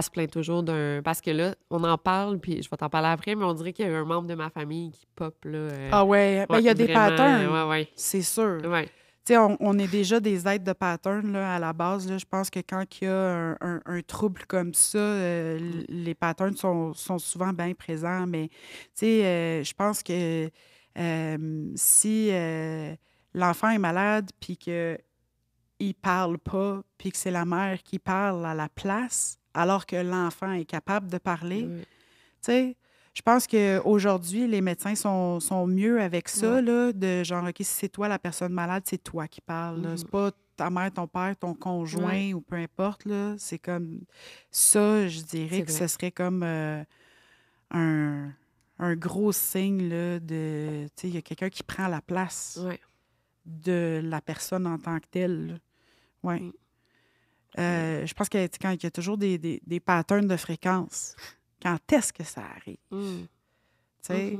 se plaint toujours d'un... Parce que là, on en parle, puis je vais t'en parler après, mais on dirait qu'il y a un membre de ma famille qui pop, là. Ah ouais, ben Ouais, il y a des vraiment, patterns, ouais, c'est sûr. ouais. Tu sais, on est déjà des êtres de pattern là, à la base. Là. Je pense que quand il y a un trouble comme ça, Mm. les patterns sont souvent bien présents. Mais tu sais, je pense que si l'enfant est malade puis qu'il parle pas, puis que c'est la mère qui parle à la place, alors que l'enfant est capable de parler. Ouais. Tu sais, je pense qu'aujourd'hui, les médecins sont mieux avec ça, Ouais. là, de genre, OK, si c'est toi la personne malade, c'est toi qui parles. Là. C'est pas ta mère, ton père, ton conjoint ou peu importe. Là. C'est comme ça, je dirais C'est que vrai. ce serait comme un gros signe là, de. Tu sais, il y a quelqu'un qui prend la place Ouais. de la personne en tant que telle. Oui. Mm. Je pense que quand il y a toujours des patterns de fréquence, quand est-ce que ça arrive? Mm. Tu sais,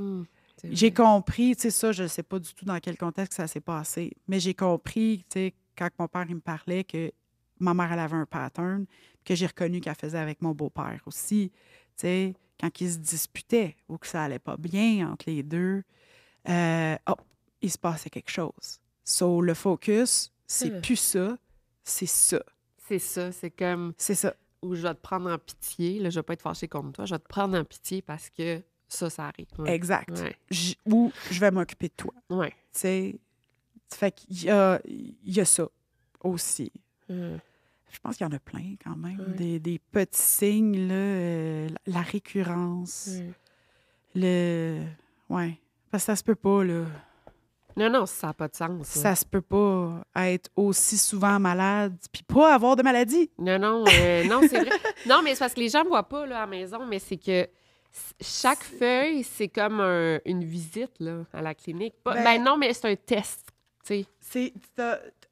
C'est j'ai vrai. compris, tu sais, ça, je ne sais pas du tout dans quel contexte ça s'est passé, mais j'ai compris, tu sais, quand mon père il me parlait que ma mère, elle avait un pattern, que j'ai reconnu qu'elle faisait avec mon beau-père aussi. Tu sais, quand ils se disputaient ou que ça allait pas bien entre les deux, il se passait quelque chose. So, le focus, c'est plus ça, c'est ça. C'est ça, c'est comme C'est ça. où je vais te prendre en pitié. Là, je vais pas être fâchée contre toi. Je vais te prendre en pitié parce que ça arrive. Ouais. Exact. Ouais. Ou je vais m'occuper de toi. Ouais. Tu sais, fait qu'il y a ça aussi. Je pense qu'il y en a plein quand même. Ouais. Des petits signes, là, la récurrence. Ouais. Parce que ça se peut pas, là. Non, ça n'a pas de sens. Ça se peut pas être aussi souvent malade puis pas avoir de maladie. Non, c'est vrai. Non, mais c'est parce que les gens ne voient pas là, à la maison, mais c'est que chaque feuille, c'est comme une visite là, à la clinique. Non, mais c'est un test. Tu sais.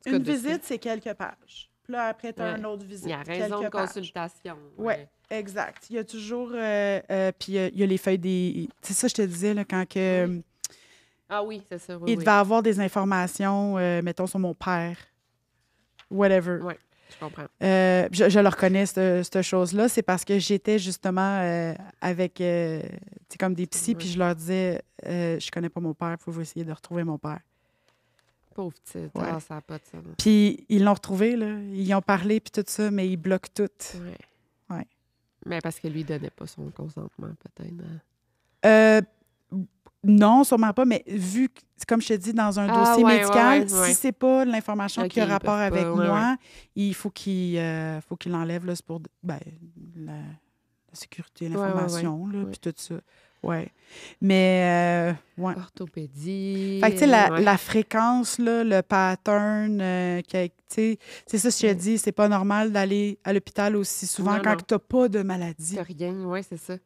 Une visite, c'est quelques pages. Puis là, après, tu as une autre visite. Il y a raison de quelques pages. consultation. Oui, exact. Il y a toujours... puis il y a les feuilles des... C'est ça, je te disais, là, quand que... Ah oui, c'est ça. Oui, il devait avoir des informations, mettons, sur mon père. Whatever. Oui, je comprends. Je le reconnais, cette chose-là. C'est parce que j'étais justement avec, tu sais, comme des psys, puis je leur disais, je connais pas mon père, il faut essayer de retrouver mon père. Pauvre petite. Ouais. Ah, ça n'a pas de sens. Puis ils l'ont retrouvé, là. Ils y ont parlé, puis tout ça, mais ils bloquent tout. Ouais. Ouais. Mais parce que lui, il donnait pas son consentement, peut-être. Non, sûrement pas, mais vu que, comme je te dis, dans un dossier médical, si c'est pas l'information qui a rapport avec moi, il faut qu'il l'enlève, là, c'est pour la sécurité, l'information, là, puis tout ça. Ouais. Mais, ouais. Orthopédie. Fait que, tu sais, la fréquence, là, le pattern, tu sais, c'est ça, je te dis, c'est pas normal d'aller à l'hôpital aussi souvent quand tu n'as pas de maladie. T'as rien, oui, c'est ça.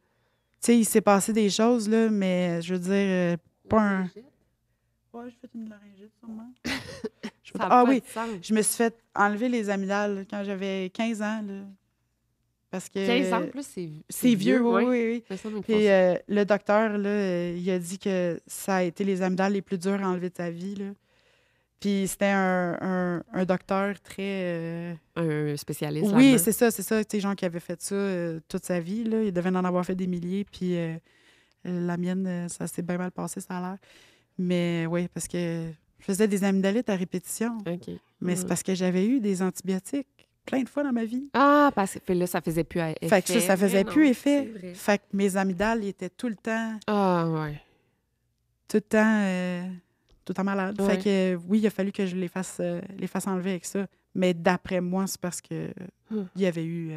Tu sais, il s'est passé des choses, là, mais je veux dire, pas un... Ouais, j'ai fait une laryngite, sûrement. Je me suis fait enlever les amygdales quand j'avais 15 ans, là. Parce que... 15 ans, plus, c'est vieux, oui. Puis le docteur, là, il a dit que ça a été les amygdales les plus dures à enlever de sa vie, là. Puis c'était un docteur très... un spécialiste. Oui, là-dedans. c'est ça. Tu sais, gens qui avaient fait ça toute sa vie, là. Il devait en avoir fait des milliers, puis la mienne, ça s'est bien mal passé, ça a l'air. Mais oui, parce que je faisais des amygdalites à répétition. OK. Mais c'est parce que j'avais eu des antibiotiques plein de fois dans ma vie. Ah, parce que là, ça faisait plus effet. Fait que ça faisait plus effet. C'est vrai. Fait que mes amygdales, ils étaient tout le temps... Ah, ouais. Tout le temps malades. Ouais. Fait que oui, il a fallu que je les fasse enlever avec ça. Mais d'après moi, c'est parce que il y avait eu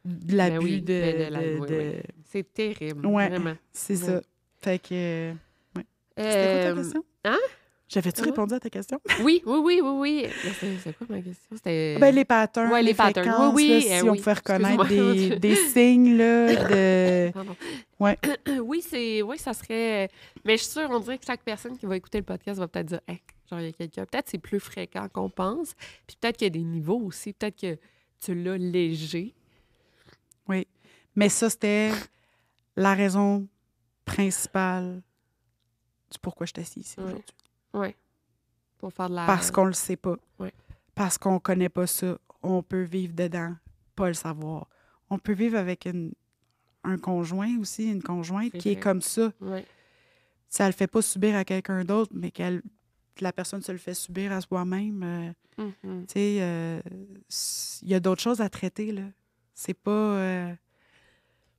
de l'abus oui. C'est terrible, vraiment. C'est ça. Fait que... ouais. C'était quoi ta question? Hein? J'avais-tu répondu à ta question? Oui. C'est quoi ma question? C'était... les patterns, les fréquences, oui, là, si on pouvait reconnaître des signes là, de... Ouais. Oui, ça serait... Mais je suis sûre, on dirait que chaque personne qui va écouter le podcast va peut-être dire hey, genre, il y a quelqu'un... Peut-être c'est plus fréquent qu'on pense. Puis peut-être qu'il y a des niveaux aussi. Peut-être que tu l'as léger. Oui. Mais ça, c'était la raison principale du pourquoi je suis assise ici aujourd'hui. Oui. Pour faire de la... Parce qu'on le sait pas. Ouais. Parce qu'on connaît pas ça. On peut vivre dedans, pas le savoir. On peut vivre avec un conjoint aussi, une conjointe qui est comme ça. Ouais. Ça le fait pas subir à quelqu'un d'autre, mais que la personne se le fait subir à soi-même. Tu sais, il y a d'autres choses à traiter, là. C'est pas...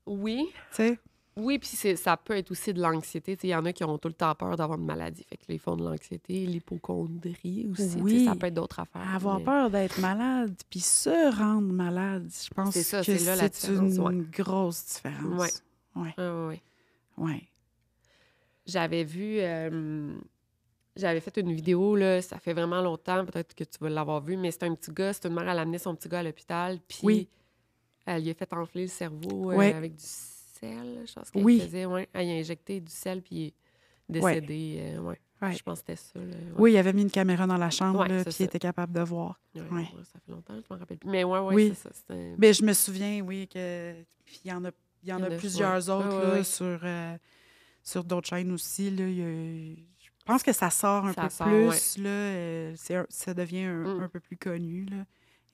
oui. Tu sais... Oui, puis ça peut être aussi de l'anxiété. Il y en a qui ont tout le temps peur d'avoir une maladie. Fait que là, ils font de l'anxiété, l'hypocondrie aussi. Oui. Ça peut être d'autres affaires. Avoir peur d'être malade, puis se rendre malade, je pense c'est ça, que c'est là la différence, une grosse différence. Oui. Ouais. J'avais vu... j'avais fait une vidéo, là, ça fait vraiment longtemps, peut-être que tu vas l'avoir vu, mais c'est un petit gars, c'est une mère, elle amenait son petit gars à l'hôpital, puis elle lui a fait enfler le cerveau avec du sel, je pense qu'elle faisait. Ouais. Elle a injecté du sel, puis il est décédé. Je pense que c'était ça. Là, Oui, il avait mis une caméra dans la chambre, puis il était capable de voir. Ça fait longtemps, je m'en rappelle plus. Mais oui, c'est ça. Mais je me souviens, que il y en a plusieurs autres là, sur d'autres chaînes aussi. Là, je pense que ça sort un peu plus. Là, ça devient un peu plus connu, là,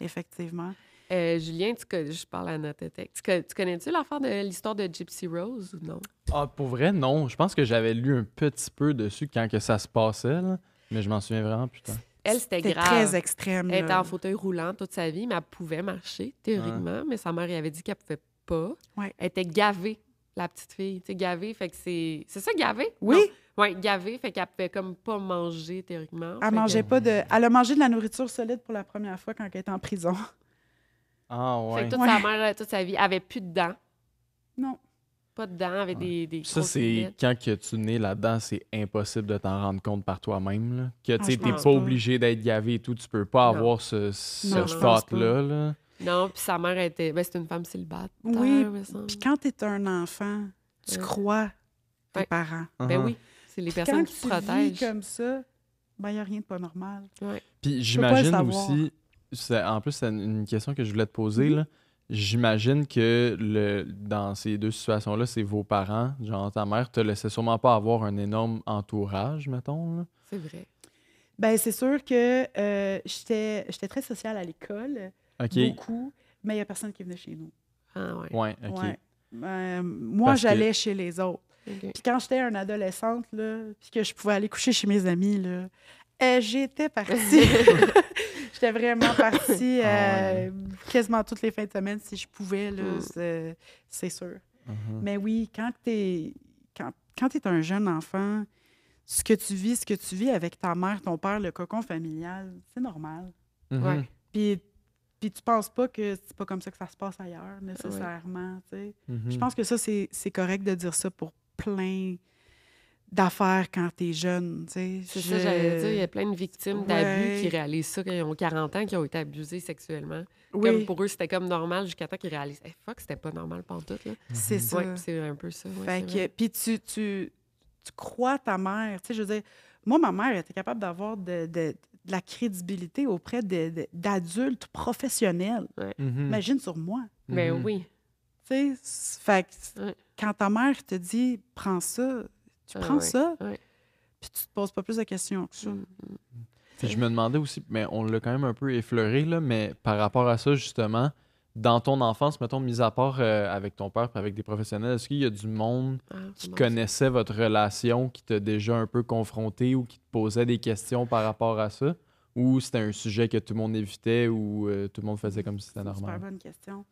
effectivement. Julien, je parle à notre texte. Tu connais-tu l'affaire de l'histoire de Gypsy Rose ou non? Ah, pour vrai, non. Je pense que j'avais lu un petit peu dessus quand que ça se passait, là, mais je m'en souviens vraiment plus tard. Elle, c'était grave. Très extrême. Elle était en fauteuil roulant toute sa vie, mais elle pouvait marcher, théoriquement. Mais sa mère, elle avait dit qu'elle pouvait pas. Elle était gavée, la petite fille. Tu sais, gavée, fait que c'est... C'est ça, gavée? Oui. Oui, gavée, fait qu'elle pouvait comme pas manger, théoriquement. Elle mangeait pas de... Elle a mangé de la nourriture solide pour la première fois quand elle était en prison. Ah, ouais. Fait que toute sa mère, toute sa vie, elle avait plus de dents. Non. Pas de dents, avec des ça, c'est quand que tu nais là-dedans, c'est impossible de t'en rendre compte par toi-même. Là. Que tu n'es pas obligé d'être gavé et tout. Tu peux pas avoir ce thought-là. Là. Non, puis sa mère était... Ben, c'était une femme célibataire. Oui, puis quand tu es un enfant, tu crois tes parents. Ben oui, c'est les personnes qui te protègent. Quand tu vis comme ça, ben il n'y a rien de pas normal. Puis j'imagine aussi... En plus, c'est une question que je voulais te poser. Là. J'imagine que dans ces deux situations-là, c'est vos parents, genre ta mère, te laissait sûrement pas avoir un énorme entourage, mettons. Là. C'est vrai. Bien, c'est sûr que j'étais très sociale à l'école, beaucoup, mais il n'y a personne qui venait chez nous. Ah ouais. Ouais, OK. Ouais. Moi, j'allais chez les autres. Okay. Puis quand j'étais une adolescente, là, puis que je pouvais aller coucher chez mes amis, là, j'étais partie. J'étais vraiment partie quasiment toutes les fins de semaine si je pouvais, là, c'est sûr. Mais oui, quand t'es un jeune enfant, ce que tu vis avec ta mère, ton père, le cocon familial, c'est normal. Ouais. Puis tu penses pas que c'est pas comme ça que ça se passe ailleurs, nécessairement. Je pense que ça, c'est correct de dire ça pour plein d'affaires quand t'es jeune. C'est ça, j'allais dire. Il y a plein de victimes d'abus qui réalisent ça quand ils ont 40 ans, qui ont été abusés sexuellement. Comme pour eux, c'était comme normal jusqu'à temps qu'ils réalisent « fuck, c'était pas normal pantoute. » C'est ça. Ouais, c'est un peu ça. Puis tu crois ta mère. Je veux dire, moi, ma mère était capable d'avoir de la crédibilité auprès d'adultes professionnels. Imagine sur moi. Mais oui. Tu sais, fait que quand ta mère te dit « prends ça », tu prends ça, puis tu te poses pas plus de questions que ça. Puis je me demandais aussi, mais on l'a quand même un peu effleuré, là, mais par rapport à ça, justement, dans ton enfance, mettons, mis à part avec ton père et avec des professionnels, est-ce qu'il y a du monde qui connaissait votre relation, qui t'a déjà un peu confronté ou qui te posait des questions par rapport à ça? Ou c'était un sujet que tout le monde évitait ou tout le monde faisait comme si c'était normal? Super bonne question.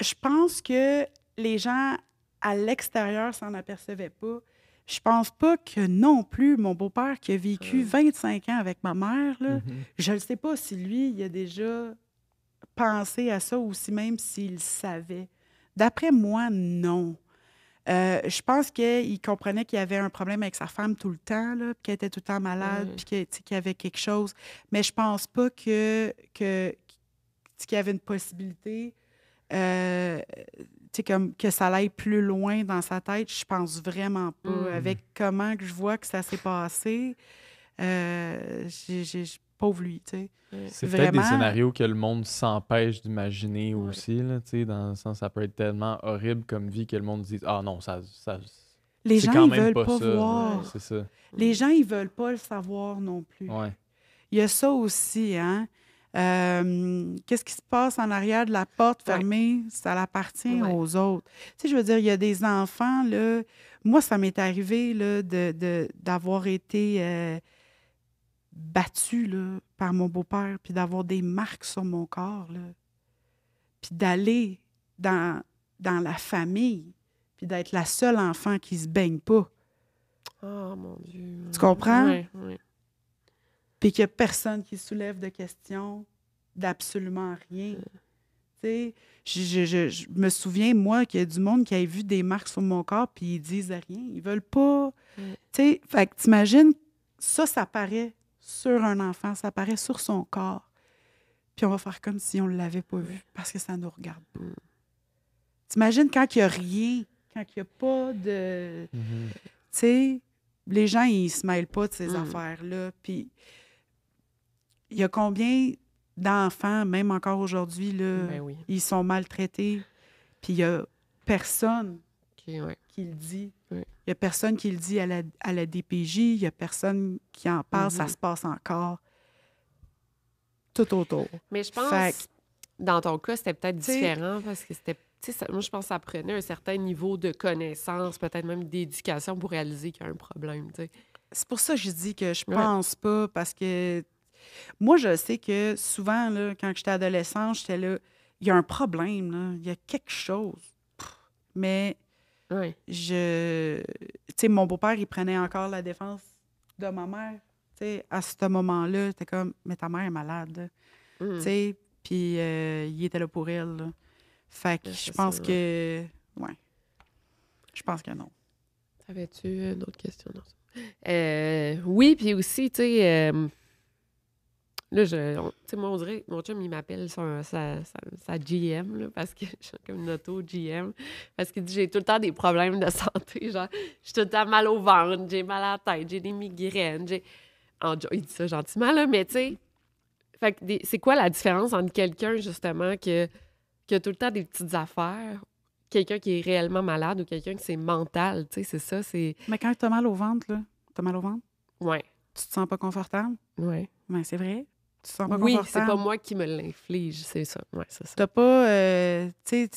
Je pense que les gens à l'extérieur s'en apercevaient pas. Je pense pas que non plus mon beau-père qui a vécu 25 ans avec ma mère, là, je ne sais pas si lui, il a déjà pensé à ça ou si même s'il savait. D'après moi, non. Je pense qu'il comprenait qu'il y avait un problème avec sa femme tout le temps, là, qu'elle était tout le temps malade, puis qu'il y avait quelque chose. Mais je pense pas qu'il y avait une possibilité comme que ça aille plus loin dans sa tête. Je pense vraiment pas. Avec comment que je vois que ça s'est passé, pauvre lui, tu sais. C'est peut-être des scénarios que le monde s'empêche d'imaginer aussi, là, dans le sens ça peut être tellement horrible comme vie que le monde dit « Ah non, ça les c'est gens, quand ils même veulent pas ça. » voir. C'est ça. Les gens, ils veulent pas le savoir non plus. Il y a ça aussi, hein. Qu'est-ce qui se passe en arrière de la porte fermée, ça appartient aux autres. Tu sais, je veux dire, il y a des enfants, là, moi, ça m'est arrivé là, d'avoir été battue là, par mon beau-père, puis d'avoir des marques sur mon corps, là. Puis d'aller dans dans la famille, puis d'être la seule enfant qui se baigne pas. Oh, mon Dieu. Tu comprends? Oui. Puis qu'il n'y a personne qui soulève de questions d'absolument rien. Tu sais, je me souviens, moi, qu'il y a du monde qui a vu des marques sur mon corps, puis ils disent rien. Ils veulent pas... Tu sais, fait que t'imagines, ça paraît sur un enfant, ça paraît sur son corps. Puis on va faire comme si on ne l'avait pas vu, parce que ça nous regarde pas. T'imagines quand il n'y a rien, quand il n'y a pas de... Tu sais, les gens, ils se mêlent pas de ces affaires-là. Puis il y a combien d'enfants, même encore aujourd'hui, là, ils sont maltraités, puis il n'y a personne qui le dit. Il n'y a personne qui le dit à la DPJ, il n'y a personne qui en parle, ça se passe encore tout autour. Mais je pense, dans ton cas, c'était peut-être différent parce que c'était... moi, je pense que ça prenait un certain niveau de connaissance, peut-être même d'éducation pour réaliser qu'il y a un problème. T'sais. C'est pour ça que je dis que je pense pas, parce que moi, je sais que souvent, là, quand j'étais adolescente, j'étais là, il y a un problème, là, il y a quelque chose. Mais tu sais, mon beau-père, il prenait encore la défense de ma mère. Tu sais, à ce moment-là, c'était comme, mais ta mère est malade. Tu sais, puis il était là pour elle. Là. Fait que je pense que... Ouais. Je pense que non. Avais-tu une autre question? Oui, puis aussi, tu sais... là, tu sais, moi, on dirait... Mon chum, il m'appelle sa GM, là, parce que je suis comme une auto-GM. Parce qu'il dit j'ai tout le temps des problèmes de santé. Genre, j'ai tout le temps mal au ventre, j'ai mal à la tête, j'ai des migraines, il dit ça gentiment, là, mais tu sais... Fait que c'est quoi la différence entre quelqu'un, justement, qui a tout le temps des petites affaires, quelqu'un qui est réellement malade ou quelqu'un qui c'est mental, tu sais, c'est ça, c'est... Mais quand t'as mal au ventre, là, t'as mal au ventre? Ouais. Tu te sens pas confortable? Ouais. Ben, c'est vrai. Tu te sens pas confortable? Oui, c'est pas moi qui me l'inflige, c'est ça. Ouais, c'est ça. T'as pas, tu sais,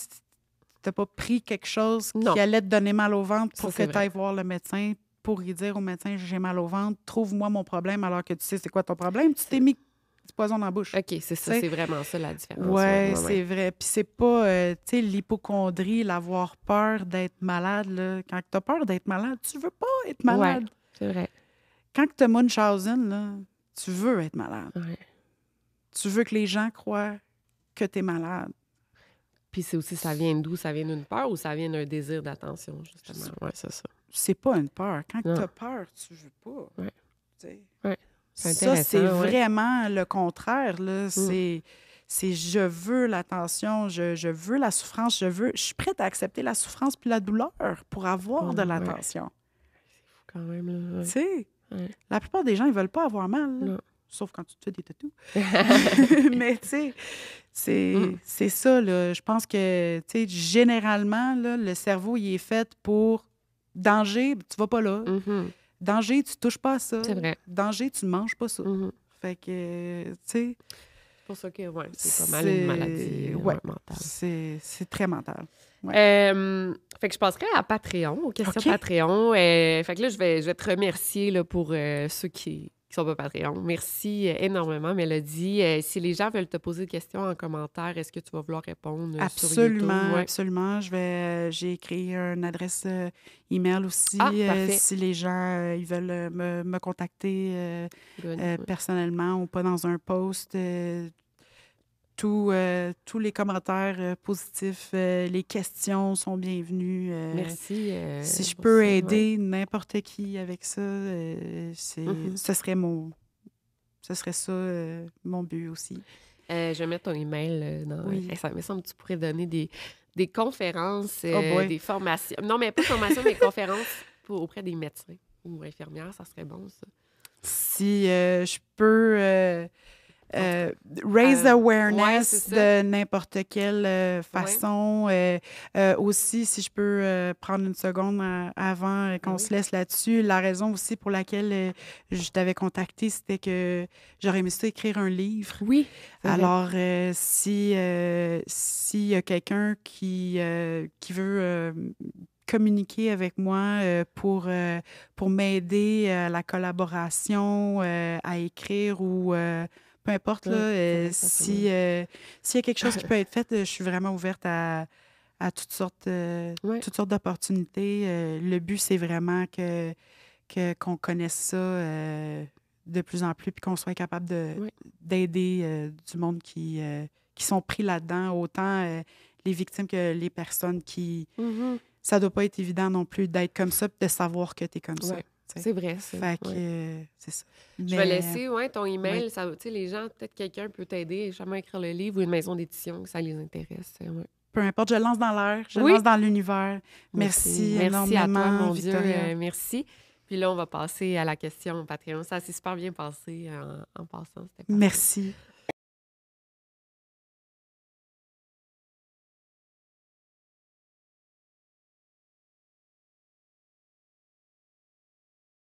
t'as pas pris quelque chose qui allait te donner mal au ventre pour que tu ailles voir le médecin, pour lui dire au médecin, j'ai mal au ventre, trouve-moi mon problème alors que tu sais c'est quoi ton problème. Tu t'es mis du poison dans la bouche. OK, c'est ça, c'est vraiment ça la différence. Oui, c'est vrai. Puis c'est pas, tu sais, l'hypocondrie, l'avoir peur d'être malade. Là. Quand tu as peur d'être malade, tu veux pas être malade. Ouais, c'est vrai. Quand tu as Munchausen, là, tu veux être malade. Ouais. Tu veux que les gens croient que tu es malade. Puis c'est aussi, ça vient d'où? Ça vient d'une peur ou ça vient d'un désir d'attention, justement? Oui, c'est ça. C'est pas une peur. Quand tu as peur, tu veux pas. Oui. Ouais. Ça, c'est vraiment le contraire. Là. C'est je veux l'attention, je veux la souffrance, je suis prête à accepter la souffrance puis la douleur pour avoir de l'attention. C'est fou quand même. Là. Tu sais, la plupart des gens, ils veulent pas avoir mal. Non. Sauf quand tu te fais des tatous. Mais tu sais, c'est ça. Là. Je pense que, tu sais, généralement, là, le cerveau, il est fait pour danger, tu vas pas là. Danger, tu touches pas à ça. C'est vrai. Danger, tu ne manges pas ça. Fait que, tu sais... C'est pour ça que, c'est pas mal une maladie mentale. C'est très mental. Ouais. Fait que je passerai à Patreon, aux questions Patreon. Fait que là, je vais te remercier là, pour ceux qui sont pas Patreon. Merci énormément, Mélodie. Si les gens veulent te poser des questions en commentaire, est-ce que tu vas vouloir répondre sur YouTube? Absolument. J'ai écrit une adresse email aussi. Si les gens ils veulent me contacter personnellement ou pas dans un post, tous les commentaires positifs, les questions sont bienvenues. Merci. Si je peux aider n'importe qui avec ça, ce serait ça mon but aussi. Je vais mettre ton email dans... Ça me semble que tu pourrais donner des conférences, des formations. Non, mais pas formations, mais conférences auprès des médecins ou infirmières. Ça serait bon, ça. Si je peux... raise awareness de n'importe quelle façon. Aussi, si je peux prendre une seconde avant qu'on se laisse là-dessus, la raison aussi pour laquelle je t'avais contacté, c'était que j'aurais aimé ça écrire un livre. Oui. Alors, s'il y a quelqu'un qui veut communiquer avec moi pour m'aider à la collaboration, à écrire ou... peu importe, là, s'il y a quelque chose qui peut être fait, je suis vraiment ouverte à à toutes sortes d'opportunités. Le but, c'est vraiment qu'on connaisse ça de plus en plus, puis qu'on soit capable d'aider du monde qui sont pris là-dedans, autant les victimes que les personnes qui... Ça doit pas être évident non plus d'être comme ça, puis de savoir que tu es comme ça. C'est vrai, ça. Fait que c'est ça. Je vais laisser ton email. Ça, les gens, peut-être quelqu'un peut t'aider, jamais écrire le livre ou une maison d'édition, que ça les intéresse. Peu importe, je lance dans l'air, je lance dans l'univers. Merci énormément, à toi, mon Victoria. Dieu. Merci. Puis là, on va passer à la question Patreon. Ça s'est super bien passé en passant. Merci.